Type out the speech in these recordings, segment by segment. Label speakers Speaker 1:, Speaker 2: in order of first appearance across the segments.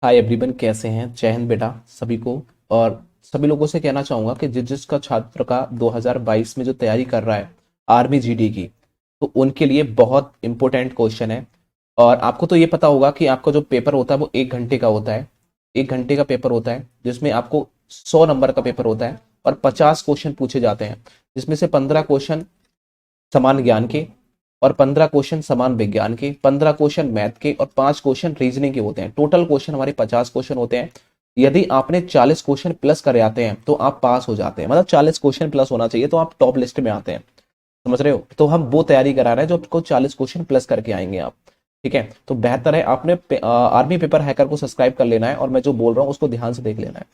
Speaker 1: Hi everyone, कैसे हैं? जय हिंद बेटा सभी को। और सभी लोगों से कहना चाहूंगा कि जिस जिसका छात्र का 2022 में जो तैयारी कर रहा है आर्मी जीडी की, तो उनके लिए बहुत इंपॉर्टेंट क्वेश्चन है। और आपको तो ये पता होगा कि आपका जो पेपर होता है वो 1 घंटे का होता है। 1 घंटे का पेपर होता है जिसमें आपको 100 नंबर का पेपर होता है और 50 क्वेश्चन पूछे जाते हैं, जिसमें से 15 क्वेश्चन समान ज्ञान के और 15 क्वेश्चन समान विज्ञान के, 15 क्वेश्चन मैथ के और 5 क्वेश्चन रीजनिंग के होते हैं। टोटल क्वेश्चन हमारे 50 क्वेश्चन होते हैं। यदि आपने 40 क्वेश्चन प्लस कर आते हैं तो आप पास हो जाते हैं, मतलब 40 क्वेश्चन प्लस होना चाहिए तो आप टॉप लिस्ट में आते हैं। समझ रहे हो? तो हम वो तैयारी करा रहे हैं जो आपको 40 क्वेश्चन प्लस करके आएंगे आप। ठीक है, तो बेहतर है आपने आर्मी पेपर हैकर को सब्सक्राइब कर लेना है और मैं जो बोल रहा हूँ उसको ध्यान से देख लेना है।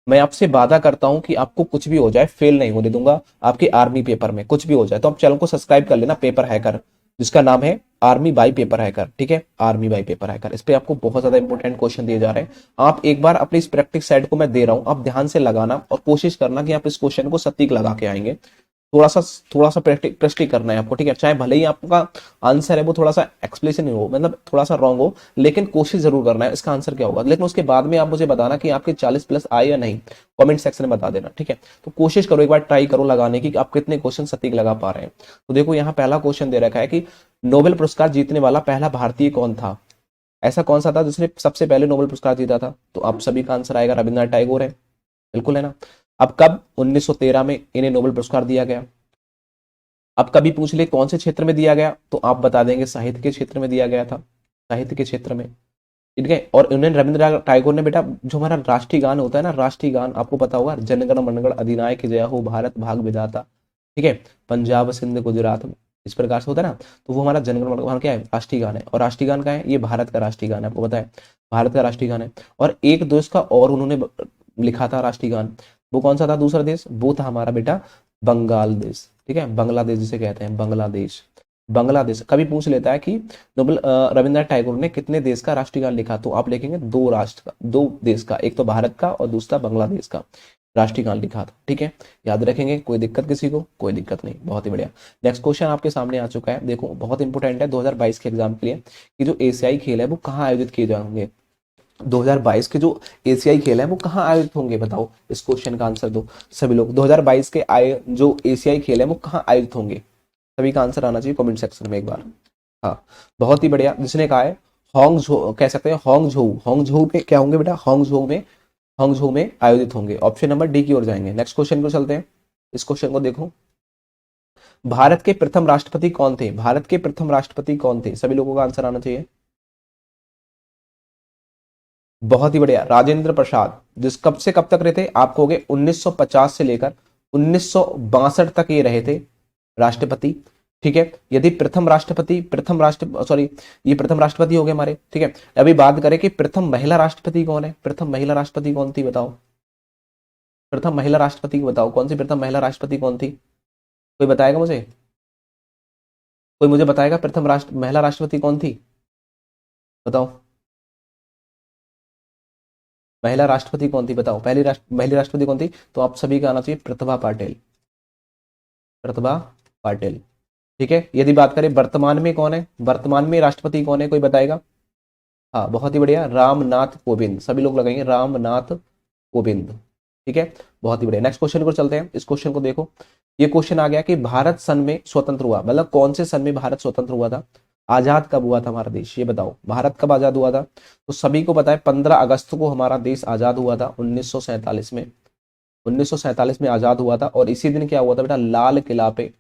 Speaker 1: मैं आपसे वादा करता हूं कि आपको कुछ भी हो जाए फेल नहीं होने दूंगा। आपके आर्मी पेपर में कुछ भी हो जाए तो आप चैनल को सब्सक्राइब कर लेना, पेपर हैकर, जिसका नाम है आर्मी बाई पेपर हैकर। ठीक है, आर्मी बाई पेपर हैकर, इस पे आपको बहुत ज्यादा इंपॉर्टेंट क्वेश्चन दिए जा रहे हैं। आप एक बार अपनी इस प्रैक्टिस साइड को मैं दे रहा हूं, आप ध्यान से लगाना और कोशिश करना कि आप इस क्वेश्चन को सटीक लगा के आएंगे। थोड़ा सा थोड़ा सा प्रैक्टिस करना है आपको। ठीक है, चाहे भले ही आपका आंसर है वो थोड़ा सा एक्सप्लेनेशन हो, मतलब थोड़ा सा रॉन्ग हो, लेकिन कोशिश जरूर करना है इसका आंसर क्या होगा। लेकिन उसके बाद में आप मुझे बताना कि आपके 40 प्लस आए या नहीं, कमेंट सेक्शन में बता देना। ठीक है, तो कोशिश करो, एक बार ट्राई करो लगाने की कि आप कितने क्वेश्चन सटीक लगा पा रहे हैं। तो देखो यहाँ पहला क्वेश्चन दे रखा है कि नोबेल पुरस्कार जीतने वाला पहला भारतीय कौन था। ऐसा कौन सा था जिसने सबसे पहले नोबेल पुरस्कार जीता था? तो आप सभी का आंसर आएगा रविन्द्रनाथ टैगोर है। बिल्कुल है ना। अब कब? 1913 में इन्हें नोबेल पुरस्कार दिया गया। अब कभी पूछ ले कौन से क्षेत्र में दिया गया, तो आप बता देंगे साहित्य के क्षेत्र में दिया गया था, साहित्य के क्षेत्र में। ठीक है, और उन्हें रविंद्रनाथ टैगोर ने बेटा जो हमारा राष्ट्रीय गान होता है ना, राष्ट्रीय गान आपको पता होगा, जनगण मनगण अधिनायक जय हो भारत भाग विधाता। ठीक है, पंजाब सिंध गुजरात, इस प्रकार से होता है ना। तो वो हमारा जनगण मनगण क्या है? राष्ट्रीय गान है। और राष्ट्रीय गान का है, ये भारत का राष्ट्रीय गान है, आपको पता है भारत का राष्ट्रीय गान है। और एक देश का और उन्होंने लिखा था राष्ट्रीय गान, वो कौन सा था? दूसरा देश वो था हमारा बेटा बंगाल देश। ठीक है, बांग्लादेश जिसे कहते हैं, बांग्लादेश। बांग्लादेश कभी पूछ लेता है कि नोबेल रविन्द्रनाथ टैगोर ने कितने देश का राष्ट्रीय गान लिखा, तो आप लिखेंगे दो राष्ट्र का, दो देश का, एक तो भारत का और दूसरा बांग्लादेश का राष्ट्रीय गान लिखा था। ठीक है, याद रखेंगे, कोई दिक्कत किसी को? कोई दिक्कत नहीं, बहुत ही बढ़िया। नेक्स्ट क्वेश्चन आपके सामने आ चुका है, देखो बहुत इंपॉर्टेंट है 2022 के एग्जाम के लिए कि जो एशियाई खेल है वो कहाँ आयोजित किए जाएंगे। 2022 के जो एशियाई खेल है वो कहाँ आयोजित होंगे, बताओ। इस क्वेश्चन का आंसर दो सभी लोग। 2022 के आए जो एशियाई खेल है वो कहाँ आयोजित होंगे, सभी का आंसर आना चाहिए कमेंट सेक्शन में एक बार। हाँ, बहुत ही बढ़िया। जिसने कहा है होंग झो, कह सकते हैं होंग झोऊ, होंग झोऊ में क्या होंगे बेटा? होंग झोऊ में, होंग झोऊ में आयोजित होंगे। ऑप्शन नंबर डी की ओर जाएंगे। नेक्स्ट क्वेश्चन को चलते हैं, इस क्वेश्चन को देखो। भारत के प्रथम राष्ट्रपति कौन थे? भारत के प्रथम राष्ट्रपति कौन थे, सभी लोगों का आंसर आना चाहिए। बहुत ही बढ़िया, राजेंद्र प्रसाद। जिस कब से कब तक रहे थे? आपको हो गए 1950 से लेकर 1962 तक ये रहे थे राष्ट्रपति। ठीक है, यदि ये प्रथम राष्ट्रपति हो गए हमारे। ठीक है, अभी बात करें कि प्रथम महिला राष्ट्रपति कौन है, प्रथम महिला राष्ट्रपति कौन थी बताओ। प्रथम महिला राष्ट्रपति बताओ, कौन सी प्रथम महिला राष्ट्रपति कौन थी? कोई बताएगा मुझे? कोई मुझे बताएगा प्रथम महिला राष्ट्रपति कौन थी? बताओ, महिला राष्ट्रपति कौन थी बताओ, महिला राष्ट्रपति कौन थी? तो आप सभी का आना चाहिए प्रतिभा पाटिल, प्रतिभा पाटिल। ठीक है, यदि बात करें वर्तमान में कौन है, वर्तमान में राष्ट्रपति कौन है, कोई बताएगा? हाँ, बहुत ही बढ़िया, रामनाथ कोविंद। सभी लोग लगाएंगे रामनाथ कोविंद। ठीक है, बहुत ही बढ़िया। नेक्स्ट क्वेश्चन को चलते हैं, इस क्वेश्चन को देखो। ये क्वेश्चन आ गया कि भारत सन में स्वतंत्र हुआ, मतलब कौन से सन में भारत स्वतंत्र हुआ था, आजाद कब हुआ था हमारा देश, ये बताओ। भारत कब आजाद हुआ था? तो सभी को पता है 15 अगस्त को हमारा देश आजाद हुआ था 1947 में। 1947 में आजाद हुआ था और इसी दिन क्या हुआ था बेटा? लाल किला पे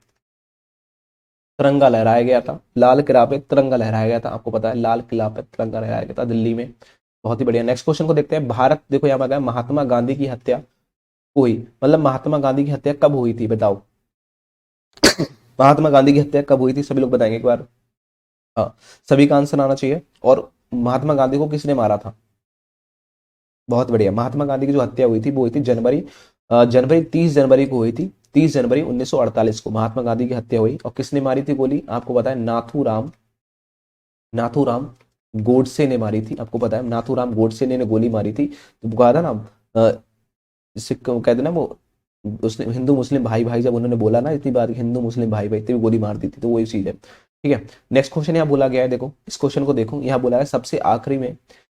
Speaker 1: तिरंगा लहराया गया था। लाल किला पे तिरंगा लहराया गया था, आपको पता है लाल किला पे तिरंगा लहराया गया था दिल्ली में। बहुत ही बढ़िया। नेक्स्ट क्वेश्चन को देखते हैं। भारत, देखो यहाँ पर महात्मा गांधी की हत्या हुई, मतलब महात्मा गांधी की हत्या कब हुई थी बताओ। महात्मा गांधी की हत्या कब हुई थी, सभी लोग बताएंगे एक बार। हाँ, सभी का आंसर आना चाहिए। और महात्मा गांधी को किसने मारा था? बहुत बढ़िया, महात्मा गांधी की जो हत्या हुई थी वो हुई थी जनवरी 30 जनवरी को हुई थी। 30 जनवरी 1948 को महात्मा गांधी की हत्या हुई। और किसने मारी थी गोली, आपको पता है नाथूराम, नाथूराम गोडसे ने मारी थी। आपको पता है नाथूराम गोडसे ने गोली मारी थी। तो कहा था ना, जिससे कहते ना वो, उसने हिंदू मुस्लिम भाई भाई जब उन्होंने बोला ना इतनी बार हिंदू मुस्लिम भाई भाई, तभी गोली मार दी थी, तो वही चीज है। ठीक है, नेक्स्ट क्वेश्चन यहाँ बोला गया है, देखो इस क्वेश्चन को देखो। यहाँ बोला है सबसे आखिरी में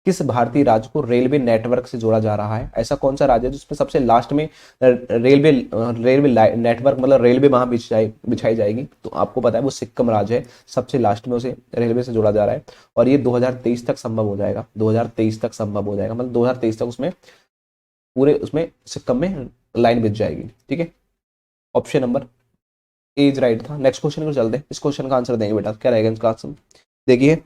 Speaker 1: किस भारतीय राज्य को रेलवे नेटवर्क से जोड़ा जा रहा है? ऐसा कौन सा राज्य है जिसमें सबसे लास्ट में रेलवे रेलवे नेटवर्क मतलब रेलवे वहां बिछाई जाएगी? तो आपको पता है वो सिक्किम राज्य है, सबसे लास्ट में उसे रेलवे से जोड़ा जा रहा है और ये 2023 तक संभव हो जाएगा। 2023 तक संभव हो जाएगा, मतलब 2023 तक उसमें पूरे उसमें सिक्किम में लाइन बिछ जाएगी। ठीक है, ऑप्शन नंबर एज राइट था। नेक्स्ट क्वेश्चन को चलते हैं, इस क्वेश्चन का आंसर देंगे बेटा, क्या रहेगा इसका आंसर? देखिए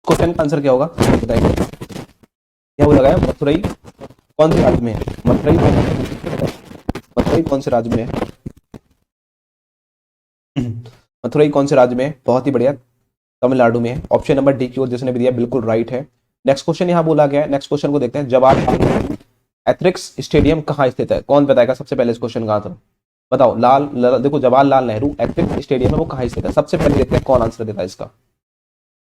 Speaker 1: क्वेश्चन का आंसर क्या होगा बताइए। क्या बोला गया? मथुरई कौन से राज्य में है? मथुरई कौन से राज्य में है? मथुरई कौन से राज्य में है? बहुत ही बढ़िया, तमिलनाडु में है। ऑप्शन नंबर डी की ओर जिसने भी दिया बिल्कुल राइट है। नेक्स्ट क्वेश्चन यहाँ बोला गया है, नेक्स्ट क्वेश्चन को देखते हैं। जवाहरलाल एथलेटिक्स स्टेडियम कहाँ स्थित है? कौन बताएगा सबसे पहले इस क्वेश्चन का आंसर? बताओ। देखो जवाहरलाल नेहरू एथलेटिक्स स्टेडियम है वो कहाँ स्थित है? सबसे पहले देखते हैं कौन आंसर देता है इसका।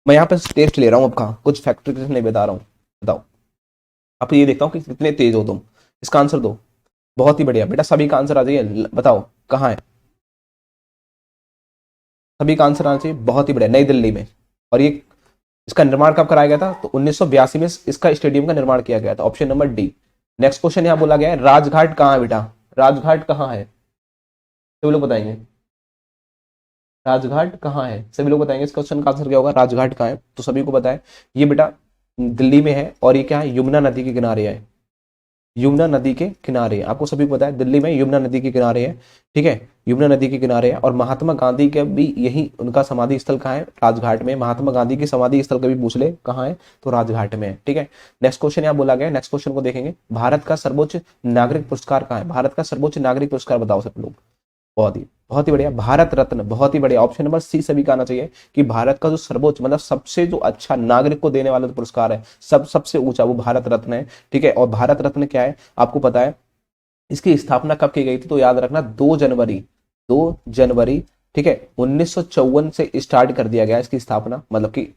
Speaker 1: मैं यहाँ पे टेस्ट ले रहा हूँ आपका, कुछ फैक्टर नहीं बता रहा हूँ। बताओ, आप ये देखता हूँ कि कितने तेज हो तुम। इसका आंसर दो। बहुत ही बढ़िया बेटा, सभी का आंसर आ जाइए। बताओ कहाँ है? सभी का आंसर आना चाहिए। बहुत ही बढ़िया, नई दिल्ली में। और ये इसका निर्माण कब कराया गया था? तो 1982 में इसका स्टेडियम का निर्माण किया गया था। Option number D. Next question यहाँ बोला गया है, राजघाट कहाँ है बेटा? राजघाट कहाँ है? सभी लोग बताएंगे राजघाट कहाँ है? सभी लोग बताएंगे इस क्वेश्चन का आंसर क्या होगा? राजघाट कहाँ है? तो सभी को पता है ये बेटा दिल्ली में है और ये क्या है? यमुना नदी के किनारे है। यमुना नदी के किनारे है। आपको सभी को पता है दिल्ली में यमुना नदी के किनारे है। ठीक है, यमुना नदी के किनारे है। और महात्मा गांधी के भी यही उनका समाधि स्थल कहाँ है? राजघाट में। महात्मा गांधी की समाधि स्थल कभी पूछ ले कहाँ है? तो राजघाट में है। ठीक है, नेक्स्ट क्वेश्चन यहाँ बोला गया, नेक्स्ट क्वेश्चन को देखेंगे। भारत का सर्वोच्च नागरिक पुरस्कार कहाँ है? भारत का सर्वोच्च नागरिक पुरस्कार बताओ सब लोग। बहुत ही बढ़िया, भारत रत्न। बहुत ही बढ़िया, ऑप्शन नंबर सी सभी का आना चाहिए कि भारत का जो सर्वोच्च मतलब सबसे जो अच्छा नागरिक को देने वाला जो पुरस्कार है सबसे ऊंचा, वो भारत रत्न है। ठीक है, और भारत रत्न क्या है आपको पता है? इसकी स्थापना कब की गई थी? तो याद रखना 2 जनवरी, 2 जनवरी। ठीक है, 1954 से स्टार्ट कर दिया गया इसकी स्थापना, मतलब कि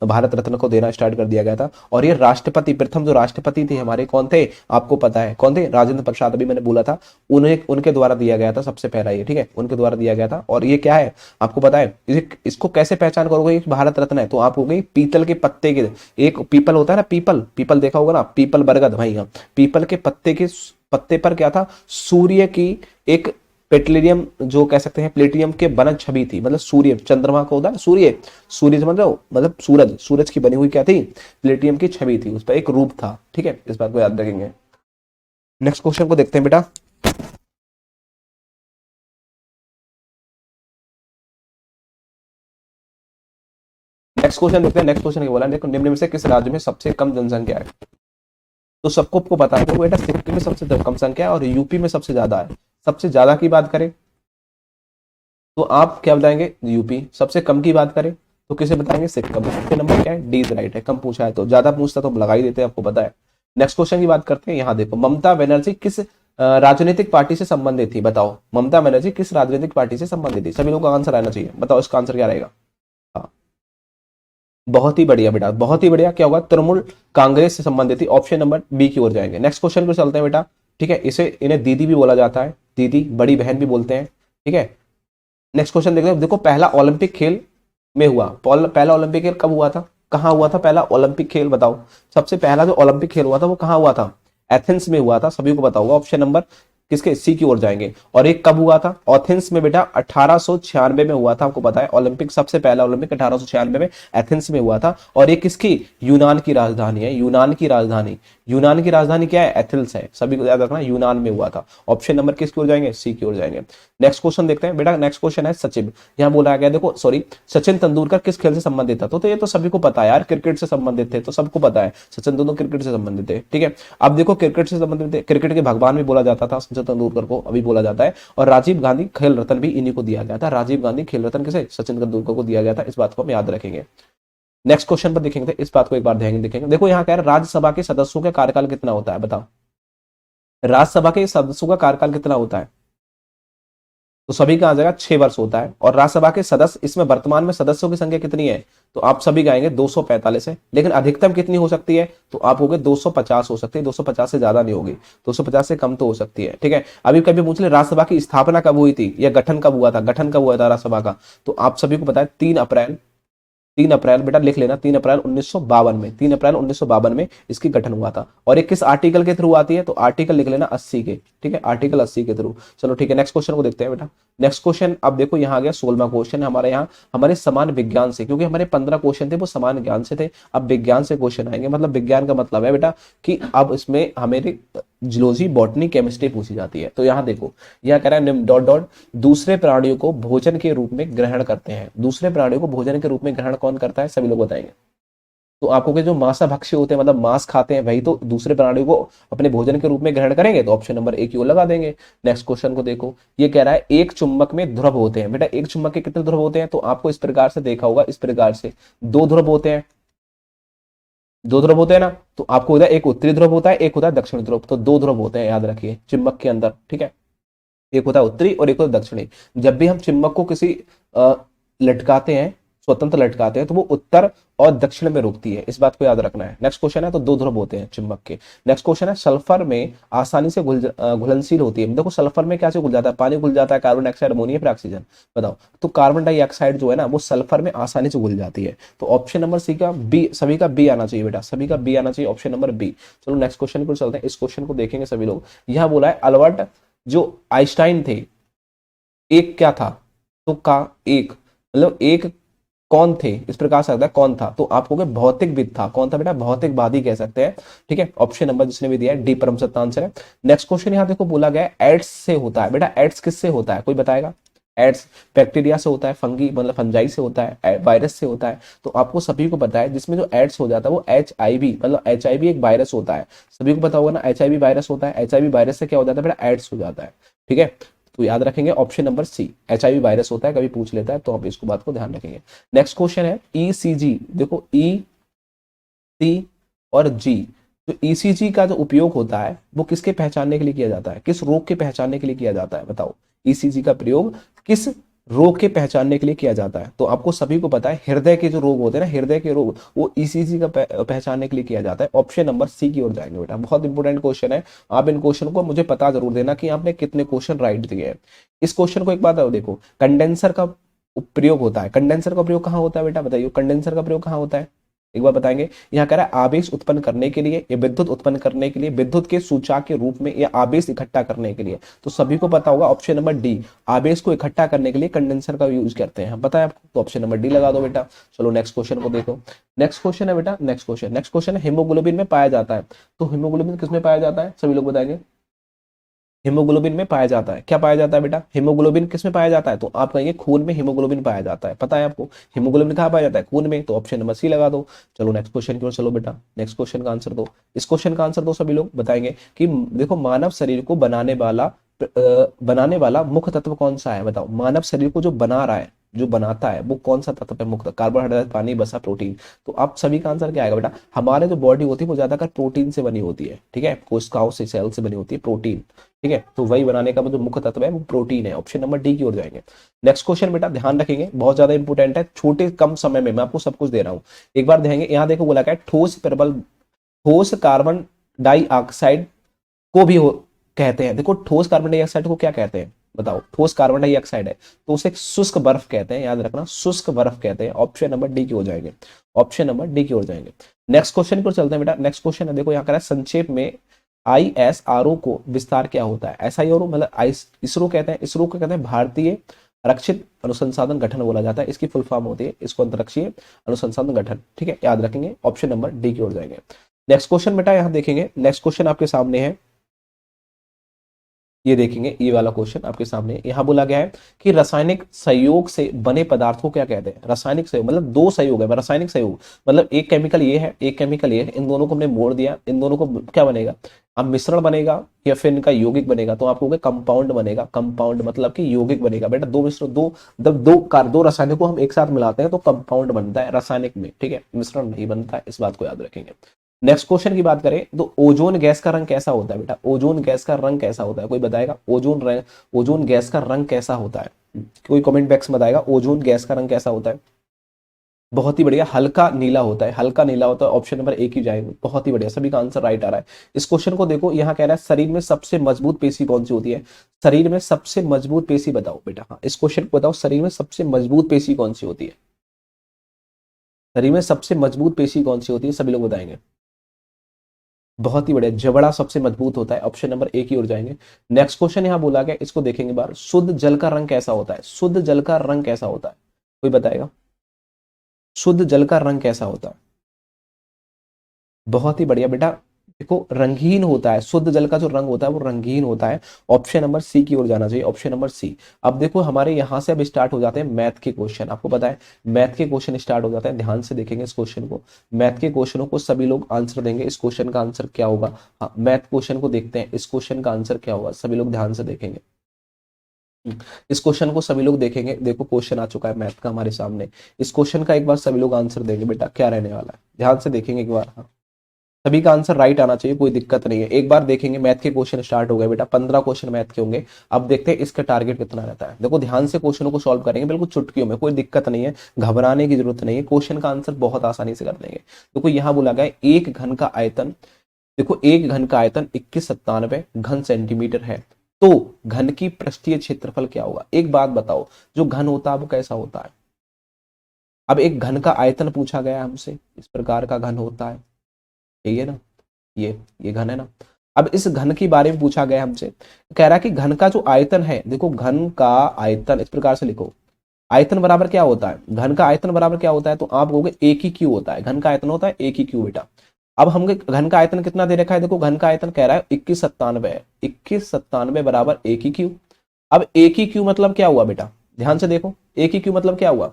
Speaker 1: भारत रत्न को देना स्टार्ट कर दिया गया था। और ये राष्ट्रपति, प्रथम जो राष्ट्रपति थे हमारे कौन थे? आपको पता है कौन थे? राजेंद्र प्रसाद, अभी मैंने बोला था। उन्हें उनके द्वारा दिया गया था सबसे पहला ये। ठीक है, उनके द्वारा दिया गया था। और ये क्या है आपको पता है? इसको कैसे पहचान करोगे भारत रत्न है? तो आप हो गई पीतल के पत्ते के, एक पीपल होता है ना, पीपल, पीपल देखा होगा ना, पीपल बरगद भाई। हाँ, पीपल के पत्ते पर क्या था? सूर्य की एक पेट्रोलियम जो कह सकते हैं प्लेटियम के बनत छवि थी। मतलब सूर्य, चंद्रमा को होता है सूर्य, सूर्य समझ रहे हो? मतलब सूरज की बनी हुई क्या थी? प्लेटियम की छवि थी, उस पर एक रूप था। ठीक है, इस बात को याद रखेंगे। नेक्स्ट क्वेश्चन को देखते हैं बेटा। नेक्स्ट क्वेश्चन देखते हैं। नेक्स्ट क्वेश्चन क्या बोला? देखो, निम्न में से किस राज्य में सबसे कम जनसंख्या है? तो सबको आपको पता है कि बेटा सिक्किम में सबसे कम संख्या है और यूपी में सबसे ज्यादा है। सबसे ज्यादा की बात करें तो आप क्या बताएंगे? यूपी। सबसे कम की बात करें तो किसे बताएंगे? सिक्किम। सबसे नंबर क्या है? डी राइट है। कम पूछा है तो, ज्यादा पूछता तो लगा ही देते, आपको पता है। नेक्स्ट क्वेश्चन की बात करते हैं। यहाँ देखो, ममता बनर्जी किस राजनीतिक पार्टी से संबंधित थी? बताओ, ममता बनर्जी किस राजनीतिक पार्टी से संबंधित थी? सभी लोगों का आंसर आना चाहिए। बताओ इसका आंसर क्या रहेगा? हाँ, बहुत ही बढ़िया बेटा, बहुत ही बढ़िया। क्या होगा? तृणमूल कांग्रेस से संबंधित थी। ऑप्शन नंबर बी की ओर जाएंगे। नेक्स्ट क्वेश्चन को चलते हैं बेटा। ठीक है, इसे इन्हें दीदी भी बोला जाता है, दीदी, बड़ी बहन भी बोलते हैं। ठीक है, नेक्स्ट क्वेश्चन देखते हैं। देखो, पहला ओलंपिक खेल में हुआ, पहला ओलंपिक खेल कब हुआ था? कहाँ हुआ था पहला ओलंपिक खेल? बताओ, सबसे पहला जो ओलंपिक खेल हुआ था वो कहाँ हुआ था? एथेंस में हुआ था। सभी को पता होगा। ऑप्शन नंबर किसके? सी की ओर जाएंगे। और एक कब हुआ था? एथेंस में बेटा 1896 में हुआ था। आपको पता है ओलंपिक, सबसे पहला ओलंपिक 1896 में एथेंस में हुआ था। और ये किसकी? यूनान की राजधानी है। यूनान की राजधानी, यूनान की राजधानी क्या है? एथेंस है। सभी को याद रखना, यूनान में हुआ था। ऑप्शन नंबर किसकी ओर जाएंगे? सी की ओर जाएंगे। नेक्स्ट क्वेश्चन देखते हैं बेटा। नेक्स्ट क्वेश्चन है सचिन। यहाँ बोला गया, देखो सॉरी, सचिन तेंदुलकर किस खेल से संबंधित था? तो ये तो सभी को पता है यार, क्रिकेट से संबंधित थे, तो सबको पता है सचिन तेंदुलकर क्रिकेट से संबंधित थे। ठीक है, अब देखो क्रिकेट से संबंधित थे, क्रिकेट के भगवान भी बोला जाता था सचिन तेंदुलकर को, अभी बोला जाता है। और राजीव गांधी खेल रत्न भी इन्हीं को दिया गया था। राजीव गांधी खेल रत्न किसे? सचिन तेंदुलकर को दिया गया था। इस बात को हम याद रखेंगे। नेक्स्ट क्वेश्चन पर देखेंगे, इस बात को एक बार ध्यान देखेंगे। देखो यहाँ क्या है, राज्यसभा के सदस्यों का कार्यकाल कितना होता है? बताओ, राज्यसभा के सदस्यों का कार्यकाल कितना होता है? तो सभी का आ जाएगा 6 वर्ष होता है। और राज्यसभा के सदस्य, इसमें वर्तमान में सदस्यों की संख्या कितनी है, तो आप सभी कहेंगे 245 है, लेकिन अधिकतम कितनी हो सकती है, तो आप होगे 250 हो सकती है, 250 से ज्यादा नहीं होगी, 250 से कम तो हो सकती है। ठीक है, अभी कभी पूछ ले राज्यसभा की स्थापना कब हुई थी या गठन कब हुआ था, गठन कब हुआ था राज्यसभा का, तो आप सभी को पता है 3 अप्रैल, 3 अप्रैल बेटा लिख लेना, 3 अप्रैल 1952 में, 3 अप्रैल 1952 में इसकी गठन हुआ था। और ये किस आर्टिकल के थ्रू आती है, तो आर्टिकल लिख लेना 80 के, ठीक है, आर्टिकल 80 के थ्रू। चलो ठीक है, नेक्स्ट क्वेश्चन को देखते हैं बेटा। नेक्स्ट क्वेश्चन अब देखो, यहाँ आ गया 16वां क्वेश्चन हमारे यहाँ, हमारे समान विज्ञान से, क्योंकि हमारे 15 क्वेश्चन थे वो समान ज्ञान से थे, अब विज्ञान से क्वेश्चन आएंगे। मतलब विज्ञान का मतलब है बेटा कि अब इसमें हमें जूलॉजी, बॉटनी, केमिस्ट्री पूछी जाती है। तो यहाँ देखो, यहाँ कह रहा है डॉट डॉट दूसरे प्राणियों को भोजन के रूप में ग्रहण करते हैं। दूसरे प्राणियों को भोजन के रूप में ग्रहण कौन करता है, सभी लोग बताएंगे। तो आपको के जो मांसाभक्षी होते हैं, मतलब मांस खाते हैं, वही तो दूसरे प्राणियों को अपने भोजन के रूप में ग्रहण करेंगे, तो ऑप्शन नंबर 1 लगा देंगे। नेक्स्ट क्वेश्चन को देखो, ये कह रहा है एक चुंबक में ध्रुव होते हैं। बेटा एक चुंबक के कितने ध्रुव होते हैं, तो आपको इस प्रकार से देखा होगा, इस प्रकार से 2 ध्रुव होते हैं, 2 ध्रुव होते हैं ना, तो आपको होता है एक उत्तरी ध्रुव होता है, एक होता है दक्षिणी ध्रुव। तो 2 ध्रुव होते हैं, याद रखिए चुंबक के अंदर, ठीक है, एक होता है उत्तरी और एक होता है दक्षिणी। जब भी हम चुंबक को किसी लटकाते हैं, स्वतंत्र लटकाते हैं, तो वो उत्तर और दक्षिण में रुकती है, इस बात को याद रखना है। नेक्स्ट क्वेश्चन है, तो 2 ध्रुव होते हैं चुंबक के। नेक्स्ट क्वेश्चन है, सल्फर में आसानी से घुलनशील होती है। देखो सल्फर में क्या से घुल जाता है, पानी घुल जाता है, कार्बन डाइऑक्साइड, अमोनिया, फिर ऑक्सीजन, बताओ। तो कार्बन डाइऑक्साइड जो है ना, वो सल्फर में आसानी से घुल जाती है। तो ऑप्शन नंबर सी का बी, सभी का बी आना चाहिए बेटा, सभी का बी आना चाहिए, ऑप्शन नंबर बी। चलो नेक्स्ट क्वेश्चन पर चलते हैं, इस क्वेश्चन को देखेंगे सभी लोग। यहाँ बोला है अल्बर्ट जो आइंस्टाइन थे, एक क्या था, तो का एक, मतलब एक कौन थे, इस प्रकार से आता है कौन था, तो आपको भौतिकविद था। कौन था बेटा, भौतिकवादी कह सकते हैं। ठीक है, ऑप्शन नंबर जिसने भी दिया है डी परम सत्य आंसर है। नेक्स्ट क्वेश्चन यहाँ देखो बोला गया है एड्स से होता है। बेटा एड्स किससे होता है, कोई बताएगा। एड्स बैक्टीरिया से होता है, फंगी मतलब फंजाई से होता है, वायरस से होता है। तो आपको सभी को पता है जिसमें जो एड्स हो जाता है वो HIV, मतलब HIV एक वायरस होता है, सभी को पता होगा ना, HIV वायरस होता है। HIV वायरस से क्या हो जाता है बेटा, एड्स हो जाता है। ठीक है, तो याद रखेंगे option number C, HIV virus होता है, कभी पूछ लेता है तो आप इसको बात को ध्यान रखेंगे। नेक्स्ट क्वेश्चन है ECG। देखो EC और G, तो ECG का जो उपयोग होता है वो किसके पहचानने के लिए किया जाता है, किस रोग के पहचानने के लिए किया जाता है, बताओ। ECG का प्रयोग किस रोग के पहचानने के लिए किया जाता है, तो आपको सभी को पता है हृदय के जो रोग होते हैं ना, हृदय के रोग, वो ECG का पहचानने के लिए किया जाता है। ऑप्शन नंबर सी की ओर जाएंगे बेटा, बहुत इंपॉर्टेंट क्वेश्चन है। आप इन क्वेश्चन को मुझे पता जरूर देना कि आपने कितने क्वेश्चन राइट दिए हैं। इस क्वेश्चन को एक बात देखो, कंडेंसर का प्रयोग होता है, कंडेंसर का प्रयोग कहाँ होता है बेटा, बताइए कंडेंसर का प्रयोग कहाँ होता है, एक बार बताएंगे। यहाँ कह रहा है आवेश उत्पन्न करने के लिए या विद्युत उत्पन्न करने के लिए, विद्युत के सूचक के रूप में या आवेश इकट्ठा करने के लिए। तो सभी को पता होगा ऑप्शन नंबर डी, आवेश को इकट्ठा करने के लिए कंडेंसर का यूज करते हैं, पता है आपको, तो ऑप्शन नंबर डी लगा दो बेटा। चलो नेक्स्ट क्वेश्चन को देखो। नेक्स्ट क्वेश्चन है बेटा, नेक्स्ट क्वेश्चन है हीमोग्लोबिन में पाया जाता है। तो हीमोग्लोबिन किसमें पाया जाता है, सभी लोग बताएंगे। हीमोग्लोबिन में पाया जाता है, क्या पाया जाता है बेटा, हीमोग्लोबिन किस में पाया जाता है, तो आप कहेंगे खून में हीमोग्लोबिन पाया जाता है, पता है आपको। हीमोग्लोबिन कहाँ पाया जाता है, खून में, तो ऑप्शन नंबर सी लगा दो। चलो नेक्स्ट क्वेश्चन की ओर चलो बेटा, नेक्स्ट क्वेश्चन का आंसर दो। इस क्वेश्चन का आंसर दो, सभी लोग बताएंगे कि देखो मानव शरीर को बनाने वाला मुख्य तत्व कौन सा है, बताओ। मानव शरीर को जो बना रहा है, जो बनाता है, वो कौन सा तत्व है मुख्य, कार्बोहाइड्रेट, पानी, वसा, प्रोटीन। तो आप सभी का आंसर क्या आएगा बेटा, हमारे जो बॉडी होती है वो ज्यादातर प्रोटीन से बनी होती है। ठीक है, कोशिकाओं से, सेल से बनी होती है प्रोटीन। ठीक है, तो वही बनाने का जो मुख्य तत्व है वो प्रोटीन है, ऑप्शन नंबर डी की ओर जाएंगे। नेक्स्ट क्वेश्चन बेटा ध्यान रखेंगे, बहुत ज्यादा इंपॉर्टेंट है, छोटे कम समय में मैं आपको सब कुछ दे रहा हूँ। एक बार देखेंगे, यहाँ देखो बोला क्या है, ठोस कार्बन डाइऑक्साइड को भी कहते हैं। देखो ठोस कार्बन डाइऑक्साइड को क्या कहते हैं, बताओ। ठोस कार्बन डाइऑक्साइड है तो उसे शुष्क बर्फ कहते हैं, याद रखना, शुष्क बर्फ कहते हैं। ऑप्शन नंबर डी की ओर जाएंगे, ऑप्शन नंबर डी की ओर जाएंगे। नेक्स्ट क्वेश्चन पर चलते हैं बेटा। नेक्स्ट क्वेश्चन है, देखो यहाँ कह रहा है संक्षेप में ISRO को विस्तार क्या होता है। SIRO मतलब इसरो कहते हैं, इसरो को कहते हैं भारतीय आरक्षित अनुसंधान गठन बोला जाता है, इसकी फुल फॉर्म होती है, इसको अंतरिक्षीय अनुसंधान गठन। ठीक है, याद रखेंगे, ऑप्शन नंबर डी की ओर जाएंगे। नेक्स्ट क्वेश्चन बेटा यहाँ देखेंगे, नेक्स्ट क्वेश्चन आपके सामने है, ये देखेंगे, ये वाला क्वेश्चन आपके सामने। यहाँ बोला गया है कि रासायनिक संयोग से बने पदार्थ को क्या कहते हैं। रासायनिक संयोग मतलब 2 संयोग है, रासायनिक संयोग मतलब एक केमिकल ये है, एक केमिकल ये है, इन दोनों को हमने मोड़ दिया, इन दोनों को क्या बनेगा, अब मिश्रण बनेगा या फिर इनका यौगिक बनेगा, तो आपको कंपाउंड बनेगा। कंपाउंड मतलब कि यौगिक बनेगा बेटा, दो मिश्रण, दो रासायनिक को हम एक साथ मिलाते हैं तो कंपाउंड बनता है रासायनिक में। ठीक है, मिश्रण नहीं बनता है, इस बात को याद रखेंगे। नेक्स्ट क्वेश्चन की बात करें तो ओजोन गैस का रंग कैसा होता है बेटा, ओजोन गैस का रंग कैसा होता है, कोई बताएगा ओजोन गैस का रंग कैसा होता है, कोई कमेंट बॉक्स में बताएगा ओजोन गैस का रंग कैसा होता है। बहुत ही बढ़िया, हल्का नीला होता है, हल्का नीला होता है, ऑप्शन नंबर एक ही जाएगा, बहुत ही बढ़िया, सभी का आंसर राइट आ रहा है। इस क्वेश्चन को देखो, यहाँ कह रहा है शरीर में सबसे मजबूत पेशी कौन सी होती है, शरीर में सबसे मजबूत पेशी बताओ बेटा, हाँ इस क्वेश्चन को बताओ, शरीर में सबसे मजबूत पेशी कौन सी होती है, शरीर में सबसे मजबूत पेशी कौन सी होती है, सभी लोग बताएंगे। बहुत ही बढ़िया, जबड़ा सबसे मजबूत होता है, ऑप्शन नंबर एक की ओर जाएंगे। नेक्स्ट क्वेश्चन यहाँ बोला गया, इसको देखेंगे बार, शुद्ध जल का रंग कैसा होता है, शुद्ध जल का रंग कैसा होता है, कोई बताएगा, शुद्ध जल का रंग कैसा होता है। बहुत ही बढ़िया बेटा, देखो रंगीन होता है, शुद्ध जल का जो रंग होता है वो रंगीन होता है, ऑप्शन नंबर सी की ओर जाना चाहिए, ऑप्शन नंबर सी। अब देखो हमारे यहां से अब स्टार्ट हो जाते हैं मैथ के क्वेश्चन, आपको पता है मैथ के क्वेश्चन स्टार्ट हो जाते हैं, ध्यान से देखेंगे इस क्वेश्चन को, मैथ के क्वेश्चनों को सभी लोग आंसर देंगे, इस क्वेश्चन का आंसर क्या होगा, हाँ मैथ क्वेश्चन को देखते हैं, इस क्वेश्चन का आंसर क्या होगा, सभी लोग ध्यान से देखेंगे। इस क्वेश्चन को सभी लोग देखेंगे, देखो क्वेश्चन आ चुका है मैथ का हमारे सामने, इस क्वेश्चन का एक बार सभी लोग आंसर देंगे बेटा, क्या रहने वाला है, ध्यान से देखेंगे एक बार, हाँ सभी का आंसर राइट आना चाहिए, कोई दिक्कत नहीं है। एक बार देखेंगे, मैथ के क्वेश्चन स्टार्ट हो गए बेटा, 15 क्वेश्चन मैथ के होंगे। अब देखते हैं इसका टारगेट कितना रहता है, देखो ध्यान से क्वेश्चनों को सॉल्व करेंगे, बिल्कुल चुटकियों में, कोई दिक्कत नहीं है, घबराने की जरूरत नहीं है, क्वेश्चन का आंसर बहुत आसानी से कर देंगे। देखो यहाँ बोला गया एक घन का आयतन, देखो एक घन का आयतन 2197 घन सेंटीमीटर है, तो घन की पृष्ठीय क्षेत्रफल क्या होगा। एक बात बताओ, जो घन होता है वो कैसा होता है, अब एक घन का आयतन पूछा गया हमसे, इस प्रकार का घन होता है, यही है ना, ये घन है ना। अब इस घन के बारे में पूछा गया हमसे, कह रहा है कि घन का जो आयतन है, देखो घन का आयतन इस प्रकार से लिखो, आयतन बराबर क्या होता है, घन का आयतन बराबर क्या होता है, तो आप कहोगे एक ही क्यू होता है, घन का आयतन होता है एक ही क्यू बेटा। अब हम घन का आयतन कितना दे रखा है, देखो घन का आयतन कह रहा है 2197 है, 2197 बराबर एक ही क्यू। अब एक ही क्यू मतलब क्या हुआ बेटा, ध्यान से देखो, एक ही क्यू मतलब क्या हुआ,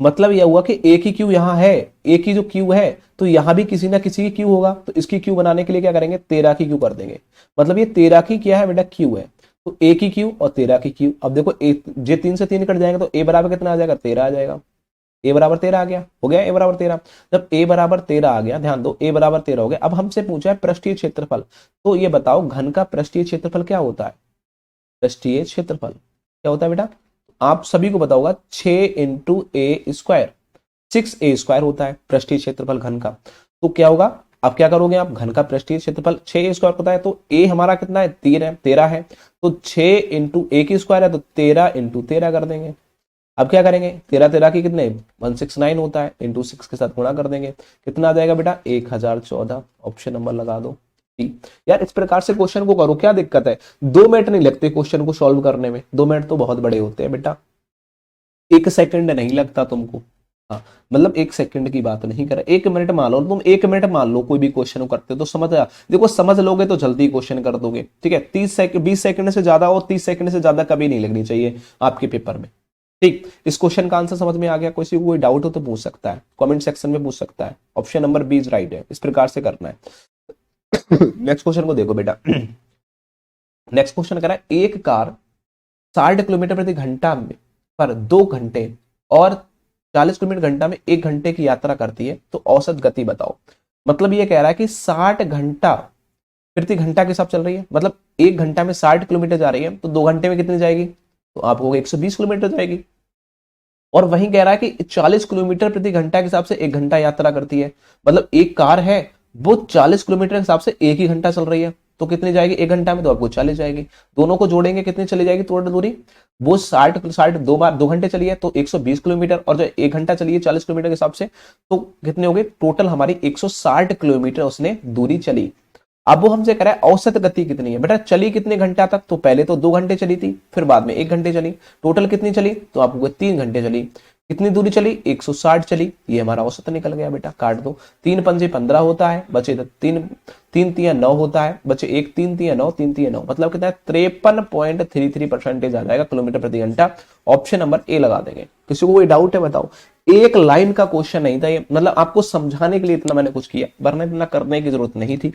Speaker 1: मतलब यह हुआ कि एक ही क्यू यहाँ है, एक ही जो क्यू है तो यहां भी किसी ना किसी की क्यू होगा, तो इसकी क्यू बनाने के लिए क्या करेंगे, 13 की क्यू कर देंगे, मतलब ये 13 की क्या है बेटा, क्यू है, तो एक ही क्यू और 13 की क्यू। अब देखो जे 3 से 3 कट जाएंगे तो ए बराबर कितना आ जाएगा, 13 आ जाएगा, ए बराबर 13 आ गया, हो गया ए बराबर 13। जब ए बराबर 13 आ गया, ध्यान दो ए बराबर 13 हो गया, अब हमसे पूछा है पृष्ठीय क्षेत्रफल, तो ये बताओ घन का पृष्ठीय क्षेत्रफल क्या होता है, पृष्ठीय क्षेत्रफल क्या होता है बेटा, आप सभी को बताओगा 6 इंटू ए स्क्वायर, 6a² होता है पृष्ठीय क्षेत्रफल घन का, तो क्या होगा, अब क्या करोगे आप, घन का पृष्ठीय क्षेत्रफल 6a² होता है, तो a हमारा कितना है, 13 है, तो 6 इंटू ए की स्क्वायर है, तो 13 इंटू 13 कर देंगे। अब क्या करेंगे, 13 13 की कितने 169 होता है, इंटू 6 के साथ गुणा कर देंगे, कितना आ जाएगा बेटा 1014, ऑप्शन नंबर लगा दो। यार इस प्रकार से क्वेश्चन को करो, क्या दिक्कत है, 2 मिनट नहीं लगते क्वेश्चन को सॉल्व करने में, 2 मिनट तो बहुत बड़े होते हैं बेटा, 1 सेकंड नहीं लगता तुमको, हाँ मतलब 1 सेकंड की बात नहीं कर, 1 मिनट मान लो, तुम 1 मिनट मान लो कोई भी क्वेश्चन करते हो तो समझ आ, देखो समझ लोगे तो जल्दी क्वेश्चन कर दोगे, ठीक है, 30 सेकंड 20 सेकंड से ज्यादा और 30 सेकंड से ज्यादा कभी नहीं लगनी चाहिए आपके पेपर में। ठीक, इस क्वेश्चन का आंसर समझ में आ गया, किसी को कोई डाउट हो तो पूछ सकता है, कमेंट सेक्शन में पूछ सकता है, option number B is right है, इस प्रकार से करना है। नेक्स्ट क्वेश्चन को देखो बेटा, नेक्स्ट क्वेश्चन कह रहा है एक कार 60 किलोमीटर प्रति घंटा में पर 2 घंटे और 40 किलोमीटर घंटा में 1 घंटे की यात्रा करती है, तो औसत गति बताओ। मतलब ये कह रहा है कि 60 घंटा प्रति घंटा के हिसाब चल रही है, मतलब 1 घंटा में 60 किलोमीटर जा रही है, तो 2 घंटे में कितनी जाएगी, तो आपको 120 किलोमीटर जाएगी। और वहीं कह रहा है कि 40 किलोमीटर प्रति घंटा के हिसाब से 1 घंटा यात्रा करती है, मतलब एक कार है वो 40 किलोमीटर के हिसाब से 1 ही घंटा चल रही है, तो कितनी जाएगी 1 घंटा में, तो आपको 40 जाएगी। दोनों को जोड़ेंगे कितनी चली जाएगी टोटल दूरी, वो 60 दो बार 2 घंटे चली है तो 120 किलोमीटर, और जो 1 घंटा चली है 40 किलोमीटर के हिसाब से, तो कितने हो गए टोटल हमारी 160 किलोमीटर उसने दूरी चली। अब वो हमसे कह रहा है औसत गति कितनी है, बेटा चली कितने घंटा तक, तो पहले तो 2 घंटे चली थी, फिर बाद में 1 घंटे चली, टोटल कितनी चली, तो आपको 3 घंटे चली। कितनी दूरी चली 160 चली, ये हमारा औसत निकल गया बेटा, काट दो, 3 पंजे 15 होता है, बचे तो 3 3 9 होता है, बचे 1 3 3 9 3 3 9, मतलब कितना है 53.33% आ जाएगा किलोमीटर प्रति घंटा, ऑप्शन नंबर ए लगा देंगे। किसी को कोई डाउट है बताओ, एक लाइन का क्वेश्चन नहीं था ये, मतलब आपको समझाने के लिए इतना मैंने कुछ किया, वरना इतना करने की जरूरत नहीं थी,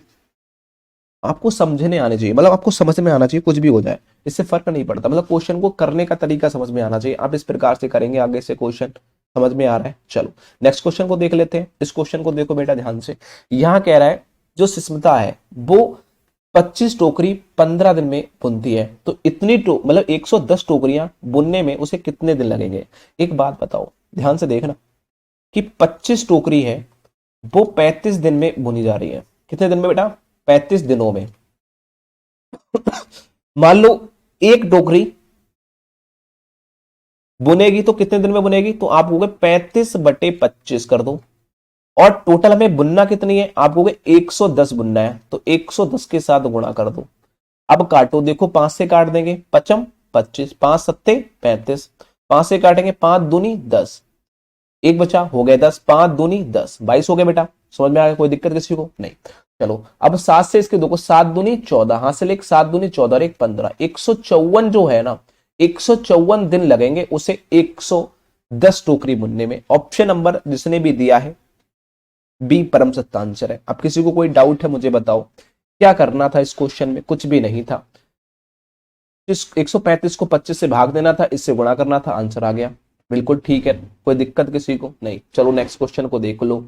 Speaker 1: आपको समझने आने चाहिए, मतलब आपको समझ में आना चाहिए, कुछ भी हो जाए इससे फर्क नहीं पड़ता, मतलब क्वेश्चन को करने का तरीका समझ में आना चाहिए, आप इस प्रकार से करेंगे आगे से क्वेश्चन, समझ में आ रहा है? चलो नेक्स्ट क्वेश्चन को देख लेते हैं। इस क्वेश्चन को देखो बेटा ध्यान से। यहाँ कह रहा है जो सुष्मिता है वो 25 टोकरी 15 दिन में बुनती है, तो इतनी मतलब 110 टोकरियां बुनने में उसे कितने दिन लगेंगे? एक बात बताओ, ध्यान से देखना कि 25 टोकरी है वो 35 दिन में बुनी जा रही है। कितने दिन में बेटा? 35 दिनों में। मान लो एक टोकरी बुनेगी तो कितने दिन में बुनेगी? तो आप कहोगे 35/25 कर दो, और टोटल हमें बुनना कितनी है? आप कहोगे 110 बुनना है, तो 110 के साथ गुणा कर दो। अब काटो, देखो 5 से काट देंगे, पचम 25, 5 सत्ते 35, 5 से काटेंगे 5 दूनी 10, एक बचा, हो गए 10, 5 दूनी 10, 22 हो गए बेटा। समझ में आ गया? कोई दिक्कत किसी को? नहीं। चलो अब 7 से इसके देखो, 7 दूनी 14, हासिल एक 7 दूनी 14 और एक 15, 154 जो है ना, 154 दिन लगेंगे उसे 110 टोकरी बुनने में। ऑप्शन नंबर जिसने भी दिया है बी परम सत्य आंसर है। अब किसी को कोई डाउट है मुझे बताओ, क्या करना था इस क्वेश्चन में? कुछ भी नहीं था। इस 135 को 25 से भाग देना था, इससे गुणा करना था, आंसर आ गया। बिल्कुल ठीक है, कोई दिक्कत किसी को? नहीं। चलो नेक्स्ट क्वेश्चन को देख लो।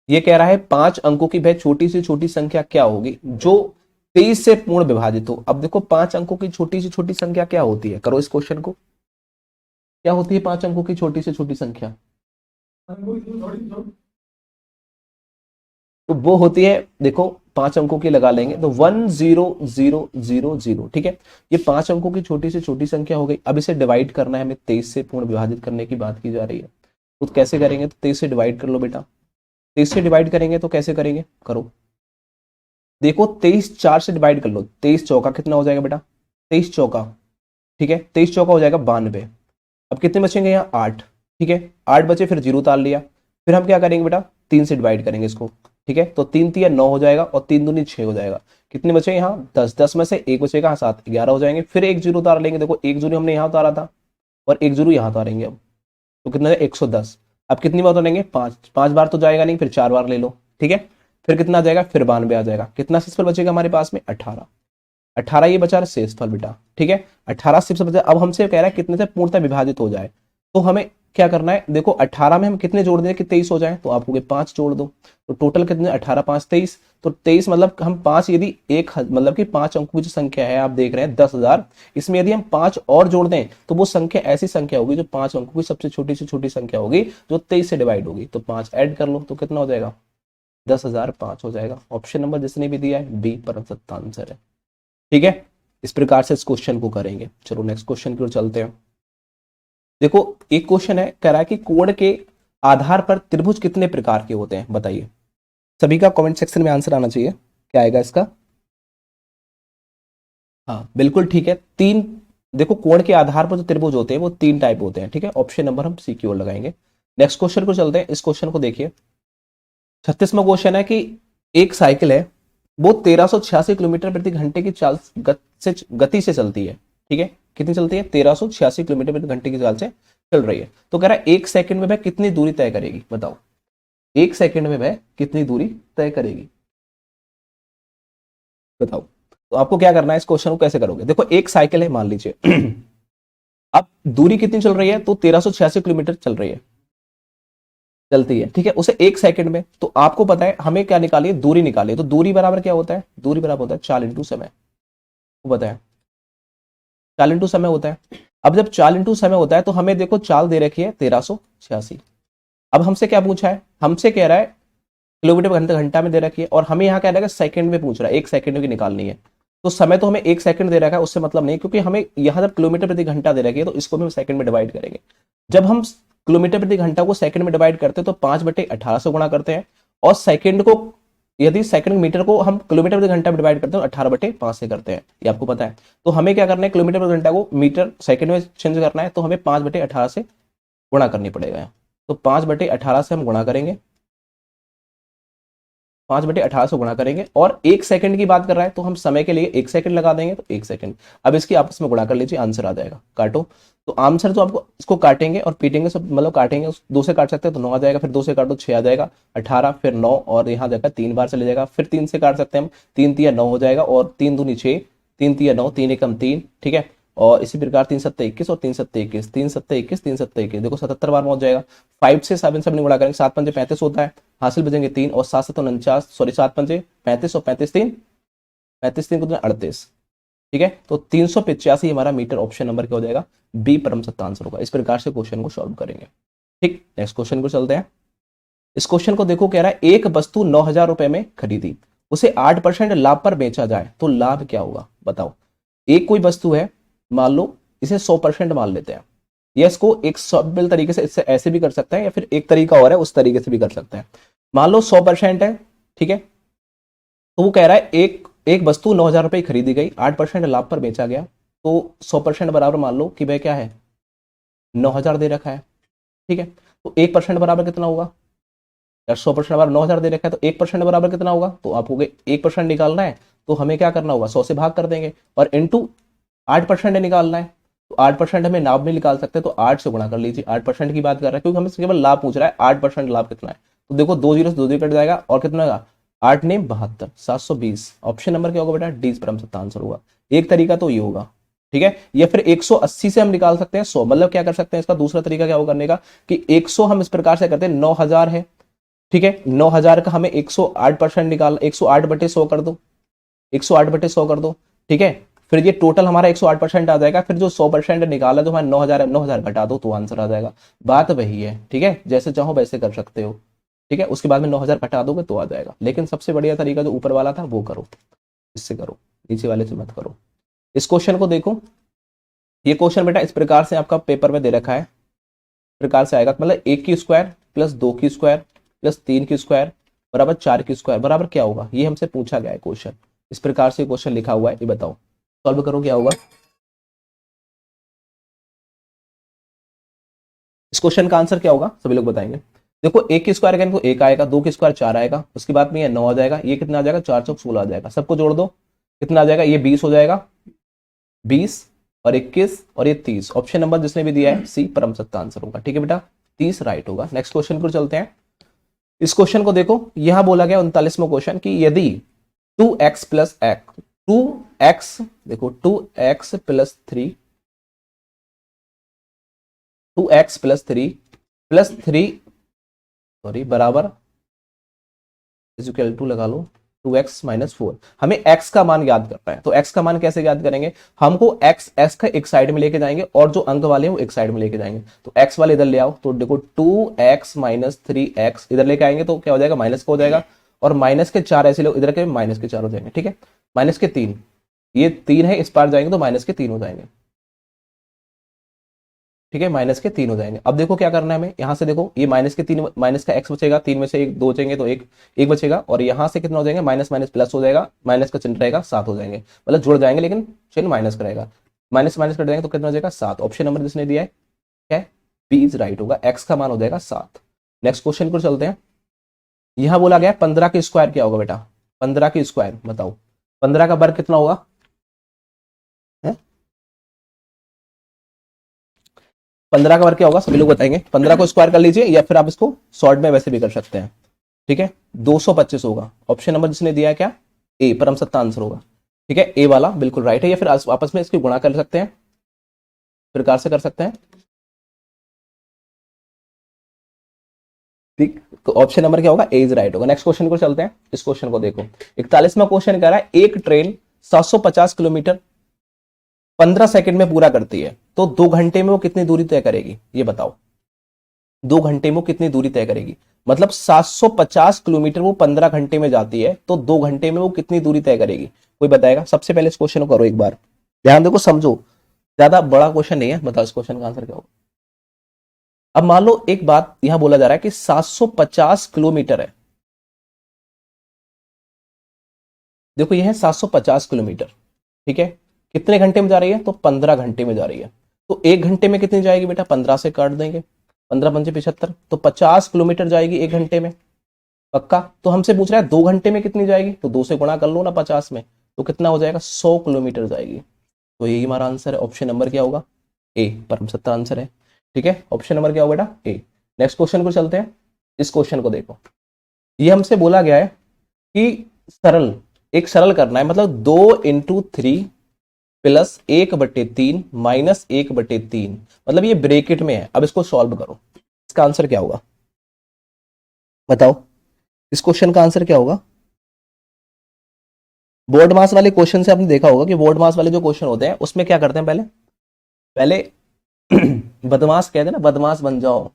Speaker 1: ये कह रहा है 5 अंकों की वह छोटी से छोटी संख्या क्या होगी जो 23 से पूर्ण विभाजित हो। अब देखो 5 अंकों की छोटी से छोटी संख्या क्या होती है? करो इस क्वेश्चन को। क्या होती है 5 अंकों की छोटी से छोटी संख्या? तो वो होती है, देखो 5 अंकों की लगा लेंगे तो 10000, ठीक है। ये 5 अंकों की छोटी से छोटी संख्या हो गई। अब इसे डिवाइड करना है हमें, 23 से पूर्ण विभाजित करने की बात की जा रही है। तो कैसे करेंगे? तो 23 से डिवाइड कर लो बेटा। 23 से डिवाइड करेंगे तो कैसे करेंगे? करो, देखो 23 4 से डिवाइड कर लो, 23 चौका कितना हो जाएगा बेटा? 23 चौका, ठीक है, 23 चौका हो जाएगा 92। अब कितने बचेंगे यहाँ? 8, ठीक है, 8 बचे, फिर 0 उतार लिया। फिर हम क्या करेंगे बेटा? 3 से डिवाइड करेंगे इसको, ठीक है। तो 3 तिया 9 हो जाएगा और 3 दूनी 6 हो जाएगा। कितने बचे यहाँ? 10, 10 में से एक बचेगा 7, 11 हो जाएंगे। फिर एक 0 उतार लेंगे, देखो एक 0 हमने यहाँ उतारा था और एक 0 यहाँ उतारेंगे। अब तो कितना है? 110। अब कितनी बार उतारेंगे? 5, 5 बार तो जाएगा नहीं, फिर 4 बार ले लो, ठीक है। फिर कितना आ जाएगा? फिर 92 आ जाएगा। कितना शेषफल बचेगा हमारे पास में? 18। 18 ये बचा शेषफल बेटा, ठीक है। 18 शेषफल बचा। अब हमसे कह रहा है कितने से पूर्णतः विभाजित हो जाए, तो हमें क्या करना है? देखो 18 में हम कितने जोड़ दें कि 23 हो जाए? तो आप कहोगे 5 जोड़ दो। तो टोटल कितने? 18 5 23। तो 23 मतलब हम 5, यदि एक मतलब कि 5 अंकों की जो संख्या है आप देख रहे हैं 10,000, इसमें यदि हम 5 और जोड़ दें तो वो संख्या ऐसी संख्या होगी जो 5 अंकों की सबसे छोटी से छोटी संख्या होगी जो 23 से डिवाइड होगी। तो 5 ऐड कर लो तो कितना हो जाएगा? 10,005 हो जाएगा। ऑप्शन नंबर जिसने भी दिया है बी परम सत्य आंसर है, ठीक है। इस प्रकार से इस क्वेश्चन को करेंगे। चलो नेक्स्ट क्वेश्चन की ओर चलते हैं। देखो एक क्वेश्चन है, कह रहा है कि कोण के आधार पर त्रिभुज कितने प्रकार के होते हैं? बताइए। सभी का कमेंट सेक्शन में आंसर आना चाहिए। क्या आएगा इसका? हाँ बिल्कुल ठीक है, 3। देखो कोण के आधार पर जो त्रिभुज होते हैं वो 3 टाइप होते हैं, ठीक है। ऑप्शन नंबर हम सी की ओर लगाएंगे। नेक्स्ट क्वेश्चन को चलते हैं। इस क्वेश्चन को देखिए, 36वां क्वेश्चन है कि एक साइकिल है वो 1386 किलोमीटर प्रति घंटे की चाल गति से चलती है, ठीक है। कितनी चलती है? 1386 किलोमीटर प्रति घंटे की चाल से चल रही है। तो कह रहा है एक सेकंड में वह कितनी दूरी तय करेगी? बताओ, एक सेकंड में वह कितनी दूरी तय करेगी? बताओ। तो आपको क्या करना है, इस क्वेश्चन को कैसे करोगे? देखो एक साइकिल है मान लीजिए अब दूरी कितनी चल रही है? तो 1386 किलोमीटर चल रही है, चलती है, ठीक है। उसे एक सेकंड में, तो आपको पता है हमें क्या निकालिए? दूरी निकालिए। तो दूरी बराबर क्या होता है? दूरी बराबर होता है चाल इंटू समय, वो बताया, चाल इंटू समय होता है। अब जब चाल इंटू समय होता है तो हमें देखो चाल दे रखी है 1386। अब हमसे क्या पूछा है? हमसे कह रहा है किलोमीटर घंटा घंटा में दे रखी है, और हमें यहाँ कह रहा है सेकंड में पूछ रहा है, एक सेकंड की निकालनी है। तो समय तो हमें एक सेकंड दे रखा है, उससे मतलब नहीं, क्योंकि हमें यहाँ जब किलोमीटर प्रति घंटा दे रखी है तो इसको भी हम सेकंड में डिवाइड करेंगे। जब हम किलोमीटर प्रति घंटा को सेकंड में डिवाइड करते हैं तो 5/18 से गुणा करते हैं, और सेकंड को, यदि सेकंड मीटर को हम किलोमीटर प्रति घंटा में डिवाइड करते हैं तो 18/5 से करते हैं, ये आपको पता है। तो हमें क्या करना है? किलोमीटर प्रति घंटा को मीटर सेकंड में चेंज करना है, तो हमें 5/18 से गुणा करनी पड़ेगा। तो 5/18 से हम गुणा करेंगे, 5/18 से गुणा करेंगे, और एक सेकंड की बात कर रहा है तो हम समय के लिए एक सेकंड लगा देंगे, तो एक सेकंड। अब इसकी आपस में गुणा कर लीजिए, आंसर आ जाएगा। काटो। तो आंसर जो आपको इसको काटेंगे और पीटेंगे, सब मतलब काटेंगे, 2 से काट सकते हैं तो 9 आ जाएगा, फिर 2 से काटो 6 आ जाएगा, 18, फिर 9, और यहाँ जाकर 3 बार चले जाएगा, फिर 3 से काट सकते हैं हम, 3 तिया 9 हो जाएगा, और 3 दूनी 6, 3 तिया 9, 3 एकम 3, ठीक है। और इसी प्रकार 3 सत्ते 21 और 3 सत्ते 21, 3 सत्ते 21, 3 सत्ते 21, देखो 77 बार में हो जाएगा। 5 से 7 से अपनी गुणा करेंगे, 7 पंजे 35 होता है, हासिल बचेंगे 3 और 7 7 49, सॉरी 7 पंजे 35 और 35 3, 35 3 कितना 38। ठीक है, तो 385 हमारा मीटर ऑप्शन नंबर क्या हो जाएगा, बी परम सत्ता आंसर होगा। इस प्रकार से क्वेश्चन को सॉल्व करेंगे। ठीक, नेक्स्ट क्वेश्चन को चलते हैं। इस क्वेश्चन को देखो, कह रहा है एक वस्तु 9,000 रुपए में खरीदी, उसे 8% लाभ पर बेचा जाए तो लाभ क्या होगा, बताओ। एक कोई वस्तु है, मान लो इसे 100% मान लेते हैं, या इसको एक सब्बिल तरीके से इससे ऐसे भी कर सकते हैं, या फिर एक तरीका और है उस तरीके से भी कर सकते हैं। मान लो 100% है, ठीक है, तो वो कह रहा है एक एक वस्तु 9,000 रुपए की खरीदी गई, 8% लाभ पर बेचा गया, तो 100% बराबर मान लो कि भाई क्या है, 9,000 दे रखा है। ठीक है, तो 1% बराबर कितना होगा, यार 100% बराबर 9,000 दे रखा है, तो 1% बराबर कितना होगा, तो आपको 1% निकालना है, तो हमें क्या करना होगा, 100 से भाग कर देंगे, और इंटू 8% निकालना है, तो 8% हमें नाम में निकाल सकते हैं, तो 8 से गुणा कर लीजिए। 8% की बात कर रहा है क्योंकि हमें केवल लाभ पूछ रहा है, 8% लाभ कितना है, तो देखो 2 जीरो से 2 जीरो कट जाएगा, और कितना होगा 8 ने 72, 720। ऑप्शन नंबर क्या होगा बेटा, डी परम सत्ता आंसर होगा। एक तरीका तो ये होगा, ठीक है, या फिर 180 से हम निकाल सकते हैं 100, मतलब क्या कर सकते हैं, इसका दूसरा तरीका क्या होगा करने का, कि 100 हम इस प्रकार से करते हैं, 9,000 है, ठीक है, 9,000 का हमें 108% निकाल, 108/100 कर दो, 108/100 कर दो, ठीक है, फिर ये टोटल हमारा 108% आ जाएगा, फिर जो 100% निकाला जो हमारा 9,000 है, 9,000 घटा दो तो आंसर आ जाएगा। बात वही है, ठीक है, जैसे चाहो वैसे कर सकते हो, ठीक है, उसके बाद में 9,000 घटा दोगे तो आ जाएगा, लेकिन सबसे बढ़िया तरीका जो ऊपर वाला था वो करो, इससे करो, नीचे वाले से मत करो। इस क्वेश्चन को देखो, ये क्वेश्चन बेटा इस प्रकार से आपका पेपर में दे रखा है, प्रकार से आएगा, मतलब 1 की स्क्वायर प्लस 2 की स्क्वायर प्लस 3 की स्क्वायर बराबर 4 की स्क्वायर बराबर क्या होगा, ये हमसे पूछा गया है क्वेश्चन। इस प्रकार से क्वेश्चन लिखा हुआ है, ये बताओ, सॉल्व करो क्या होगा। इस क्वेश्चन का आंसर क्या होगा सभी लोग बताएंगे। देखो 1 की स्क्वायर करेंगे तो 1 आएगा, 2 की स्क्वायर 4 आएगा, उसके बाद में ये 9 आ जाएगा, ये कितना आ जाएगा 4 चौक 16 आ जाएगा, सबको जोड़ दो कितना आ जाएगा, ये 20 हो जाएगा, 20 और 21 और ये 30। ऑप्शन नंबर जिसने भी दिया है सी परम सत्ता आंसर होगा। ठीक है बेटा, 30 राइट होगा। नेक्स्ट क्वेश्चन पर चलते हैं। इस क्वेश्चन को देखो, यहां बोला गया 39वां क्वेश्चन कि यदि 2x प्लस एक्स, 2x देखो 2x plus 3, 2x plus three sorry बराबर इक्वल टू लगा लो 2x माइनस 4। हमें x का मान याद करना है, तो x का मान कैसे याद करेंगे, हमको x का एक साइड में लेके जाएंगे और जो अंक वाले हैं वो एक साइड में लेके जाएंगे, तो x वाले इधर ले आओ, तो देखो 2x माइनस 3x इधर लेके आएंगे तो क्या हो जाएगा, माइनस का हो जाएगा, और माइनस के 4 ऐसे लोग इधर के माइनस के 4 हो जाएंगे, ठीक है, माइनस के 3, ये 3 है, इस पार जाएंगे तो माइनस के 3 हो जाएंगे, ठीक है, माइनस के 3 हो जाएंगे। अब देखो क्या करना है हमें, यहां से देखो ये माइनस के 3, माइनस का x बचेगा, 3 में से एक 2 बचेंगे तो एक बचेगा, और यहां से कितना हो जाएगा, माइनस माइनस प्लस हो जाएगा, माइनस का चिन्ह रहेगा 7 हो जाएंगे, मतलब जुड़ जाएंगे लेकिन चिन्ह माइनस का रहेगा, माइनस माइनस कट जाएंगे तो कितना हो जाएगा 7। ऑप्शन नंबर जिसने दिया है क्या है, बी इज राइट होगा, x का मान हो जाएगा 7। नेक्स्ट क्वेश्चन को चलते हैं। यहां बोला गया 15 की स्क्वायर क्या होगा बेटा, 15 की स्क्वायर बताओ, 15 का वर्ग कितना होगा, 15 का वर्ग क्या होगा सभी लोग बताएंगे। 15 को स्क्वायर कर लीजिए, या फिर आप इसको शॉर्ट में वैसे भी कर सकते हैं, ठीक है, 225 होगा। ऑप्शन नंबर जिसने दिया है क्या, ए परम सत्ता आंसर होगा, ठीक है, ए वाला बिल्कुल राइट है, या फिर आपस में इसकी गुणा कर सकते हैं, प्रकार से कर सकते हैं, ठीक, तो ऑप्शन नंबर क्या होगा, ए इज राइट होगा। नेक्स्ट क्वेश्चन को चलते हैं। इस क्वेश्चन को देखो, 41वां क्वेश्चन कह रहा है एक ट्रेन 750 किलोमीटर 15 सेकंड में पूरा करती है, तो 2 घंटे में वो कितनी दूरी तय करेगी, ये बताओ। 2 घंटे में वो कितनी दूरी तय करेगी, मतलब 750 किलोमीटर वो 15 घंटे में जाती है, तो 2 घंटे में वो कितनी दूरी तय करेगी, कोई बताएगा। सबसे पहले इस क्वेश्चन को करो एक बार, ध्यान देखो समझो, ज्यादा बड़ा क्वेश्चन नहीं है, बताओ इस क्वेश्चन का आंसर क्या होगा। अब मान लो एक बात यहां बोला जा रहा है कि 750 किलोमीटर है, देखो ये है 750 किलोमीटर, ठीक है, कितने घंटे में जा रही है, तो 15 घंटे में जा रही है, तो 1 घंटे में कितनी जाएगी बेटा, 15 से काट देंगे, 15 पंजे 75, तो 50 किलोमीटर जाएगी 1 घंटे में, पक्का। तो हमसे पूछ रहा है 2 घंटे में कितनी जाएगी, तो 2 से गुणा कर लो ना 50 में, तो कितना हो जाएगा 100 किलोमीटर जाएगी। तो यही हमारा आंसर है, ऑप्शन नंबर क्या होगा, ए परम सत्ता आंसर है, ठीक है, ऑप्शन नंबर क्या होगा बेटा, ए। नेक्स्ट क्वेश्चन को चलते हैं। इस क्वेश्चन को देखो, ये हमसे बोला गया है कि सरल, एक सरल करना है, मतलब 2 × 3 प्लस 1/3 माइनस 1/3, मतलब ये ब्रैकेट में है। अब इसको सॉल्व करो, इसका आंसर क्या होगा बताओ, इस क्वेश्चन का आंसर क्या होगा। बोर्ड मास वाले क्वेश्चन से आपने देखा होगा कि बोर्ड मास वाले जो क्वेश्चन होते हैं उसमें क्या करते हैं, पहले पहले बदमाश कहते हैं ना, बदमाश बन जाओ,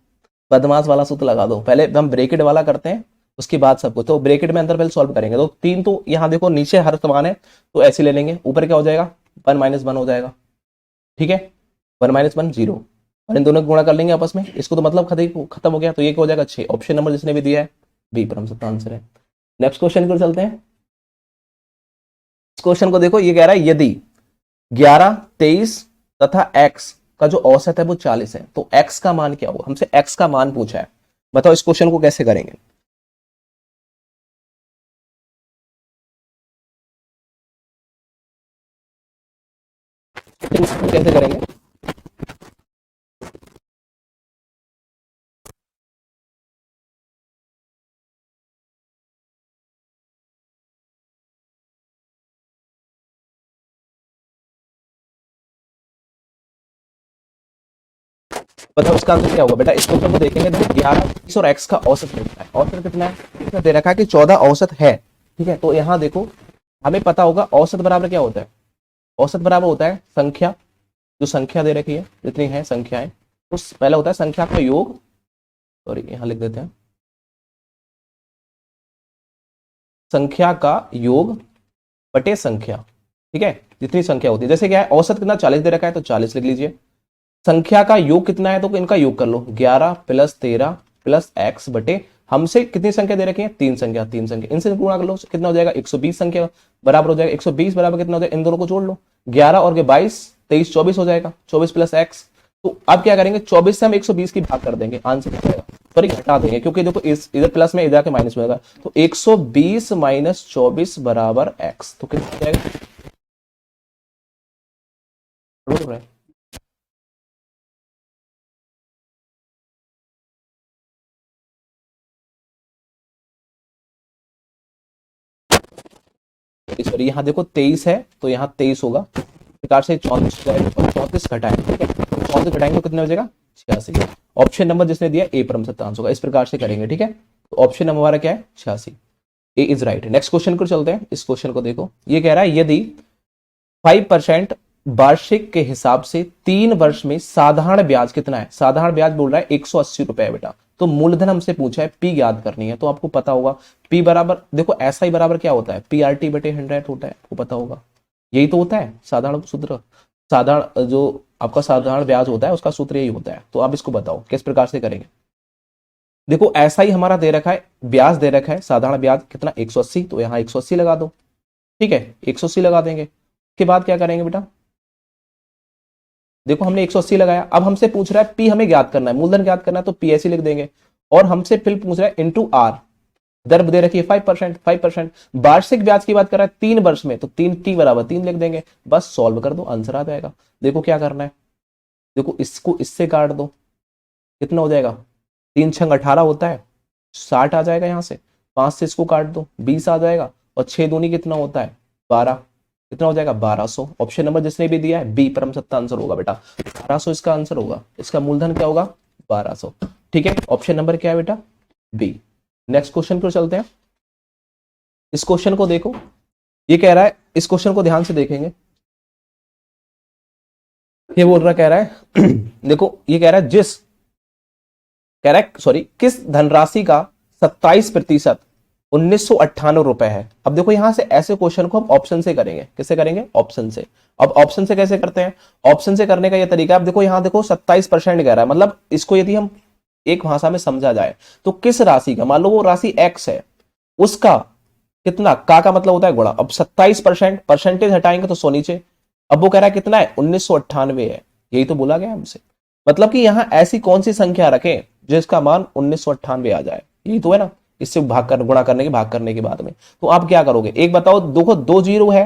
Speaker 1: बदमाश वाला सूत्र लगा दो, पहले हम ब्रैकेट वाला करते हैं उसके बाद सब कुछ। तो ब्रैकेट में अंदर पहले सॉल्व करेंगे, तो 3 तो यहाँ देखो नीचे हर समान है तो ऐसे ले लेंगे, ऊपर क्या हो जाएगा 1 - 1 हो जाएगा, ठीक है 1 - 1 0, और इन दोनों को गुणा कर लेंगे आपस में, इसको तो मतलब खत्म हो गया, तो ये क्या हो जाएगा 6। ऑप्शन नंबर जिसने भी दिया है बी परम सत्ता आंसर है। नेक्स्ट क्वेश्चन को चलते हैं। इस क्वेश्चन को देखो, ये कह रहा है यदि 11, 23 तथा x का जो औसत है वो 40 है, तो x का मान क्या होगा, हमसे x का मान पूछा है, बताओ इस क्वेश्चन को कैसे करेंगे। कैसे करेंगे, बताओ इसका आंसर क्या होगा बेटा। इस क्वेश्चन को देखेंगे तो 11, 23 और x का औसत कितना है, औसत कितना है, इसमें दे रखा है कि 14 औसत है, ठीक है। तो यहां देखो हमें पता होगा औसत बराबर क्या होता है, औसत बराबर होता है संख्या, जो संख्या दे रखी है जितनी है संख्याएं, तो पहले होता है संख्या का योग, सॉरी यहां लिख देते हैं, संख्या का योग बटे संख्या, ठीक है, जितनी संख्या होती है। जैसे क्या है औसत कितना 40 दे रखा है तो 40 लिख लीजिए, संख्या का योग कितना है तो इनका योग कर लो, 11 + 13 + x बटे हमसे कितनी संख्या दे रखी है 3 संख्या, 3 संख्या इनसे गुणा कर लो, कितना हो जाएगा 120 संख्या बराबर हो जाएगा, 120 बराबर कितना हो जाएगा, इन दोनों को जोड़ लो, 11 और 22 23 24 हो जाएगा, 24 + x। तो अब क्या करेंगे 24 से हम 120 की भाग कर देंगे, आंसर क्या आएगा, सॉरी घटा देंगे क्योंकि देखो इस इधर प्लस में इधर के माइनस में होगा, तो 120 - 24 बराबर x, तो कितना हो जाएगा, बोल रहे हैं? सॉरी यहाँ देखो 23 है तो यहाँ 23 होगा, इस प्रकार से 34 जाएगा, 34 घटाएं, ठीक है 34 घटाएंगे तो कितने हो जाएगा 86। ऑप्शन नंबर जिसने दिया ए परम सत्तांश होगा, इस प्रकार से करेंगे, ठीक है। तो ऑप्शन नंबर हमारा क्या है 86, ए इज राइट। नेक्स्ट क्वेश्चन को चलते हैं। इस क्वेश्चन को देखो, ये कह रहा है यदि 5% वार्षिक के हिसाब से 3 वर्ष में साधारण ब्याज कितना है, साधारण ब्याज बोल रहा है 180 रुपए है बेटा, तो मूलधन हमसे पूछा है पी याद करनी है, तो आपको पता होगा पी बराबर देखो ऐसा ही बराबर क्या होता है PRT बटे 100 होता है, आपको पता होगा यही तो होता है साधारण सूत्र, साधारण जो आपका साधारण ब्याज होता है उसका सूत्र यही होता है। तो आप इसको बताओ किस प्रकार से करेंगे। देखो ऐसा ही हमारा दे रखा है, ब्याज दे रखा है साधारण ब्याज कितना 180, तो यहाँ 180 लगा दो, ठीक है 180 लगा देंगे। उसके बाद क्या करेंगे बेटा, देखो हमने 180 लगाया, अब हमसे पूछ रहा है पी हमें ज्ञात करना है, मूलधन ज्ञात करना है, तो पी ऐसे लिख देंगे, और हमसे फिर पूछ रहा है इंटू आर, दर दे रखी है 5%, 5% वार्षिक ब्याज की बात कर रहा है 3 वर्ष में, तो 3t बराबर 3 लिख देंगे, बस सॉल्व कर दो आंसर आ जाएगा। देखो क्या करना है, देखो इसको इससे काट दो, कितना हो जाएगा 3 छंग 18 होता है, 60 आ जाएगा, यहाँ से 5 से इसको काट दो 20 आ जाएगा, और 6 दूनी कितना होता है 12, कितना हो जाएगा 1200। ऑप्शन नंबर जिसने भी दिया है बी परम सत्ता आंसर होगा बेटा, 1200 इसका आंसर होगा, इसका मूलधन क्या होगा 1200, ठीक है ऑप्शन नंबर क्या है बेटा बी। नेक्स्ट क्वेश्चन पर चलते हैं। इस क्वेश्चन को देखो, ये कह रहा है, इस क्वेश्चन को ध्यान से देखेंगे, ये बोल रहा कह रहा है देखो ये कह रहा है जिस कह रहा है सॉरी किस धनराशि का 27% 1998 रुपए है। अब देखो यहां से ऐसे क्वेश्चन को हम ऑप्शन से करेंगे, किससे करेंगे ऑप्शन से। अब ऑप्शन से कैसे करते हैं, ऑप्शन से करने का यह तरीका, अब देखो यहां देखो 27% कह रहा है, मतलब इसको यदि हम एक भाषा में समझा जाए तो किस राशि का, मान लो वो राशि x है, उसका कितना का मतलब होता है गुणा, अब 27% परसेंटेज हटाएंगे तो 100 नीचे, अब वो कह रहा है कितना है 1998 है, यही तो बोला गया हमसे, मतलब कि यहां ऐसी कौन सी संख्या रखें जिसका मान 1998 आ जाए, यही तो है ना, इससे भाग कर गुणा करने के भाग करने के बाद में। तो आप क्या करोगे, एक बताओ, देखो 2 जीरो है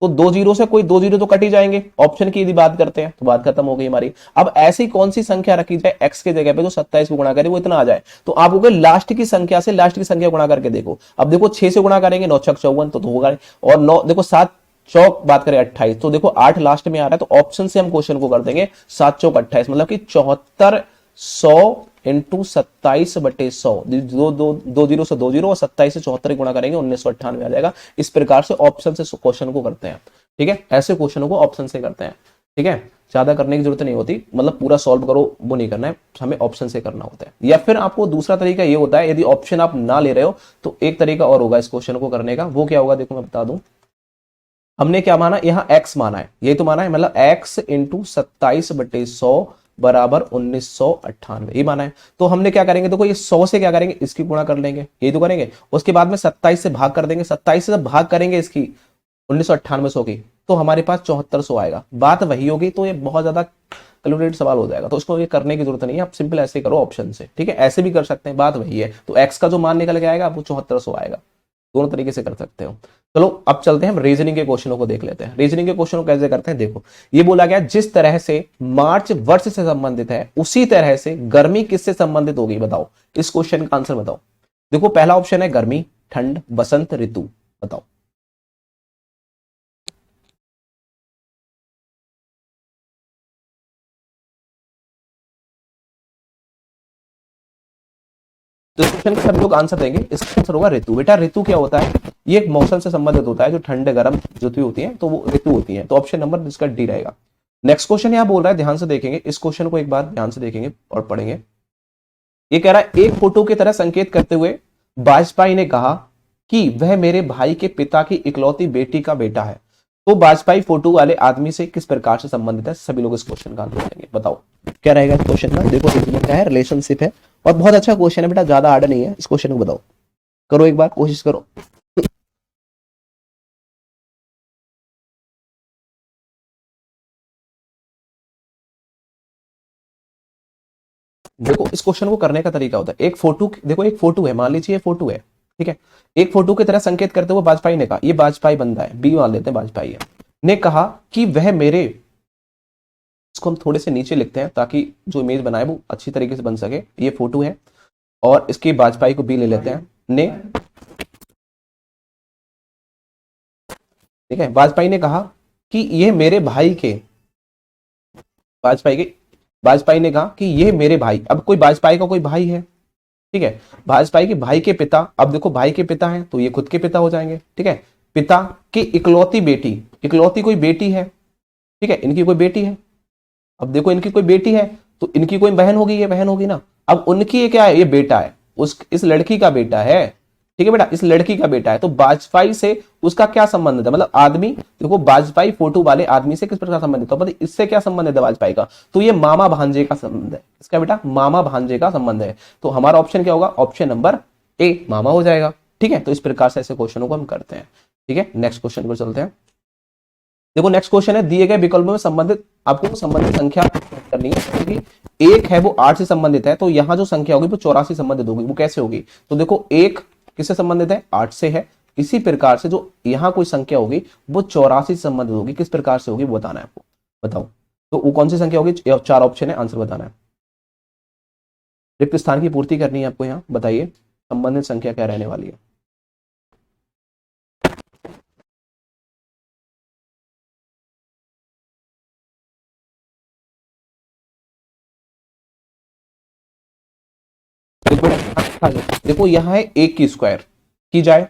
Speaker 1: तो 2 जीरो से कोई 2 जीरो तो कट ही जाएंगे, ऑप्शन की यदि बात करते हैं तो बात खत्म हो गई हमारी। अब ऐसी कौन सी संख्या रखी जाए एक्स के जगह पे जो 27 को गुणा करे वो इतना आ जाए, तो आप होगे लास्ट की संख्या से लास्ट की संख्या गुणा करके देखो। अब देखो 6 से गुणा करेंगे 9 छक 54 तो होगा, और 9 देखो 7 चौक बात करें 28, तो देखो 8 लास्ट में आ रहा है, तो ऑप्शन से हम क्वेश्चन को कर देंगे 7 चौक 28, मतलब कि 74 100 इंटू 27/100, दो जीरो से 2 जीरो और 27 से 74 गुणा करेंगे 1998 आ जाएगा। इस प्रकार से ऑप्शन से क्वेश्चन को करते हैं, ठीक है, ऐसे क्वेश्चनों को ऑप्शन से करते हैं, ठीक है, ज्यादा करने की जरूरत नहीं होती, मतलब पूरा सॉल्व करो वो नहीं करना है, हमें ऑप्शन से करना होता है। या फिर आपको दूसरा तरीका ये होता है, यदि ऑप्शन आप ना ले रहे हो तो एक तरीका और होगा इस क्वेश्चन को करने का, वो क्या होगा देखो मैं बता दूं। हमने क्या माना, यहाँ x माना है, यही तो माना है, मतलब x इंटू 27/100 बराबर 1998 ये माना है। तो हमने क्या करेंगे, देखो ये 100 से क्या करेंगे, इसकी गुणा कर लेंगे, यही तो करेंगे। उसके बाद में 27 से भाग कर देंगे, 27 से भाग करेंगे इसकी 1998 100 की, तो हमारे पास 7400 आएगा। बात वही होगी, तो ये बहुत ज्यादा कैलकुलेटेड सवाल हो जाएगा, तो उसको ये करने की जरूरत नहीं है, आप सिंपल ऐसे करो ऑप्शन से, ठीक है, ऐसे भी कर सकते हैं, बात वही है। तो x का जो मान निकल के आएगा वो 7400 आएगा, दोनों तरीके से कर सकते हो। चलो अब चलते हैं, हम रीजनिंग के क्वेश्चनों को देख लेते हैं। रीजनिंग के क्वेश्चनों को कैसे करते हैं, देखो ये बोला गया जिस तरह से मार्च वर्ष से संबंधित है उसी तरह से गर्मी किससे संबंधित होगी, बताओ इस क्वेश्चन का आंसर बताओ। देखो पहला ऑप्शन है गर्मी, ठंड, बसंत ऋतु, बताओ। तो इस क्वेश्चन का सब लोग आंसर देंगे, इसका आंसर होगा ऋतु। बेटा ऋतु क्या होता है, ये एक मौसम से संबंधित होता है, जो ठंड गर्म जो भी होती है तो वो ऋतु होती है, तो ऑप्शन नंबर इसका डी रहेगा। नेक्स्ट क्वेश्चन यहाँ बोल रहा है, ध्यान से देखेंगे इस क्वेश्चन को, एक बार ध्यान से देखेंगे और पढ़ेंगे। ये कह रहा है एक फोटो की तरह संकेत करते हुए वाजपेयी ने कहा कि वह मेरे भाई के पिता की इकलौती बेटी का बेटा है, तो वाजपेयी फोटो वाले आदमी से किस प्रकार से संबंधित है, सभी लोग इस क्वेश्चन का आंसर देंगे, बताओ क्या रहेगा इस क्वेश्चन का। देखो क्या है, रिलेशनशिप है और बहुत अच्छा क्वेश्चन है बेटा, ज्यादा हार्ड नहीं है, इस क्वेश्चन को बताओ, करो एक बार कोशिश करो। देखो इस क्वेश्चन को करने का तरीका होता है, एक फोटो, देखो एक फोटो है, मान लीजिए ये फोटो है, ठीक है, एक फोटो की तरह संकेत करते हुए वाजपेयी ने कहा, ये वाजपेयी बंदा है, बी मान लेते हैं वाजपेयी है, ने कहा कि वह मेरे, इसको हम थोड़े से नीचे लिखते हैं ताकि जो इमेज बनाए वो अच्छी तरीके से बन सके। ये फोटो है और इसके वाजपेयी को बी ले लेते हैं, ने, ठीक है, वाजपेयी ने कहा कि ये मेरे भाई के, वाजपेयी के, वाजपेयी ने कहा कि ये मेरे भाई, अब कोई वाजपेयी का कोई भाई है, ठीक है, वाजपेयी के भाई के पिता, अब देखो भाई के पिता हैं तो ये खुद के पिता हो जाएंगे, ठीक है, पिता की इकलौती बेटी, इकलौती कोई बेटी है, ठीक है, इनकी कोई बेटी है, अब देखो इनकी कोई बेटी है तो इनकी कोई बहन होगी, ये बहन होगी ना, अब उनकी ये क्या है, ये बेटा है, उस इस लड़की का बेटा है, ठीक है बेटा, इस लड़की का बेटा है, तो वाजपेयी से उसका क्या संबंध है, मतलब आदमी, देखो वाजपेयी फोटो वाले आदमी से किस प्रकार संबंधित है, मतलब इससे क्या संबंध है वाजपेयी का, तो ये मामा भांजे का संबंध है, इसका बेटा मामा भांजे का संबंध है, तो हमारा ऑप्शन क्या होगा, ऑप्शन नंबर ए मामा हो जाएगा, ठीक है। तो इस प्रकार से ऐसे क्वेश्चनों को हम करते हैं, ठीक है। नेक्स्ट क्वेश्चन पर चलते हैं। देखो नेक्स्ट क्वेश्चन है, दिए गए विकल्पों में संबंधित, आपको संबंधित संख्या करनी है, क्योंकि एक है वो 8 से संबंधित है, तो यहाँ जो संख्या होगी वो 84 संबंधित होगी, वो कैसे होगी, तो देखो एक किससे संबंधित है, 8 से है, इसी प्रकार से जो यहाँ कोई संख्या होगी वो 84 से संबंधित होगी, किस प्रकार से होगी वो बताना है आपको, बताओ तो वो कौन सी संख्या होगी, 4 ऑप्शन है, आंसर बताना है, रिक्त स्थान की पूर्ति करनी है आपको, यहाँ बताइए संबंधित संख्या क्या रहने वाली है। देखो यहाँ है एक की स्क्वायर की जाए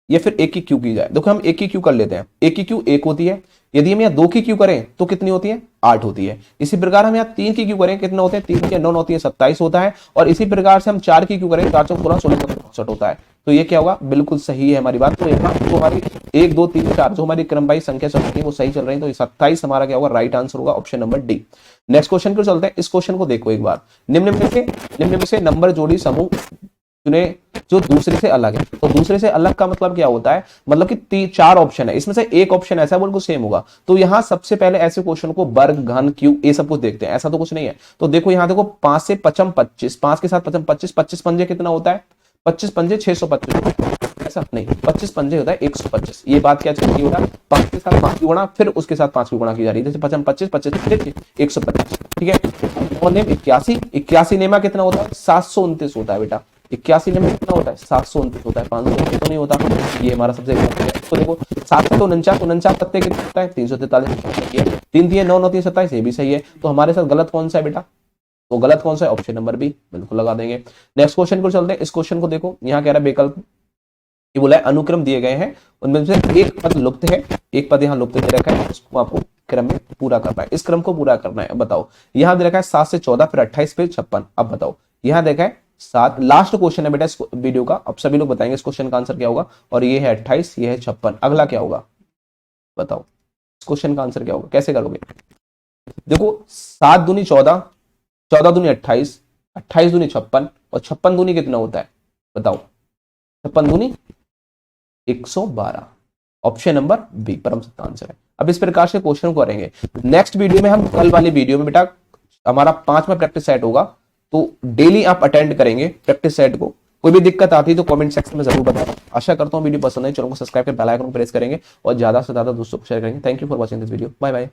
Speaker 1: या फिर एक की क्यू की जाए, देखो हम एक की क्यू कर लेते हैं, एक की क्यू एक होती है, यदि हम यहाँ 2 की क्यू करें तो कितनी होती है, 8 होती है। इसी प्रकार हम यहाँ 3 की क्यू करें, कितना होते हैं, 3 के 9 होती है, 27 होता है। और इसी प्रकार से हम 4 की क्यू करें, 4 चौक 16, 16 64 होता है। तो ये क्या होगा, बिल्कुल सही है हमारी बात। तो यहाँ तो हमारी 1 2 3 4 जो हमारी क्रमवाइज संख्या चल रही है वो सही चल रही है, तो 27 हमारा क्या होगा, राइट आंसर होगा, option number D. Next question पर चलते हैं। इस क्वेश्चन को देखो एक बार, निम्न में से नंबर जोड़ी समूह चुने जो दूसरे से अलग है। तो दूसरे से अलग का मतलब क्या होता है, मतलब कि 4 ऑप्शन है, इसमें से एक ऑप्शन ऐसा है बिल्कुल सेम होगा। तो यहाँ सबसे पहले ऐसे क्वेश्चन को वर्ग घन क्यू ये सब कुछ देखते हैं, ऐसा तो कुछ नहीं है। तो देखो यहाँ देखो 5 से 5 25, 5 के साथ 5 25, 25 पंजे कितना होता है, 25 पंजे 625, ऐसा नहीं, 25 पंजे होता है 125। ये बात क्या चलती है, 5 के साथ 5 की गुणा, फिर उसके साथ 5 की गुणा की जा रही है, जैसे 25 25 25 125, ठीक है। 81 नेमा कितना होता है, 729 होता है बेटा, 81 में कितना होता है 729 होता है, 500 तो नहीं होता। ये हमारा सबसे तो देखो 7 से तो 49 पत्ते कितने होता है 343, 3 दिए 9 9 3 27, ये भी सही है। तो हमारे साथ गलत कौन सा है बेटा, तो गलत कौन सा है, ऑप्शन नंबर बी, बिल्कुल लगा देंगे। नेक्स्ट क्वेश्चन को चलते हैं। इस क्वेश्चन को देखो, यहाँ कह रहा है विकल्प, ये बोला है अनुक्रम दिए गए हैं, उनमें से एक पद लुप्त है, एक पद यहाँ लुप्त दे रखा है, इसको आपको क्रम में पूरा करना है, इस क्रम को पूरा करना है। अब बताओ, यहाँ दे रखा है 7 से 14, फिर 28, फिर 56। अब बताओ, यहाँ देखा है 7, लास्ट क्वेश्चन है बेटा इस वीडियो का। अब सभी लोग बताएंगे इस क्वेश्चन का आंसर क्या होगा, और ये है 28, ये है 56। अगला क्या होगा बताओ, इस क्वेश्चन का आंसर क्या होगा, कैसे करोगे। देखो 7 दूनी 14, 14 दूनी 28, 28 दूनी 56, और 56 दूनी कितना होता है बताओ, 56 दूनी 112। ऑप्शन नंबर बी परम सत्य आंसर है। अब इस प्रकार से क्वेश्चन को करेंगे। नेक्स्ट वीडियो में हम, कल वाली वीडियो में बेटा हमारा 5वां प्रैक्टिस सेट होगा, तो डेली आप अटेंड करेंगे प्रैक्टिस सेट को। कोई भी दिक्कत आती है तो कमेंट सेक्शन में जरूर बताओ। आशा करता हूं वीडियो पसंद है, चैनल को सब्सक्राइब कर बेल आइकन को प्रेस करेंगे और ज्यादा से ज्यादा दोस्तों को शेयर करेंगे। Thank you for watching this video, bye bye.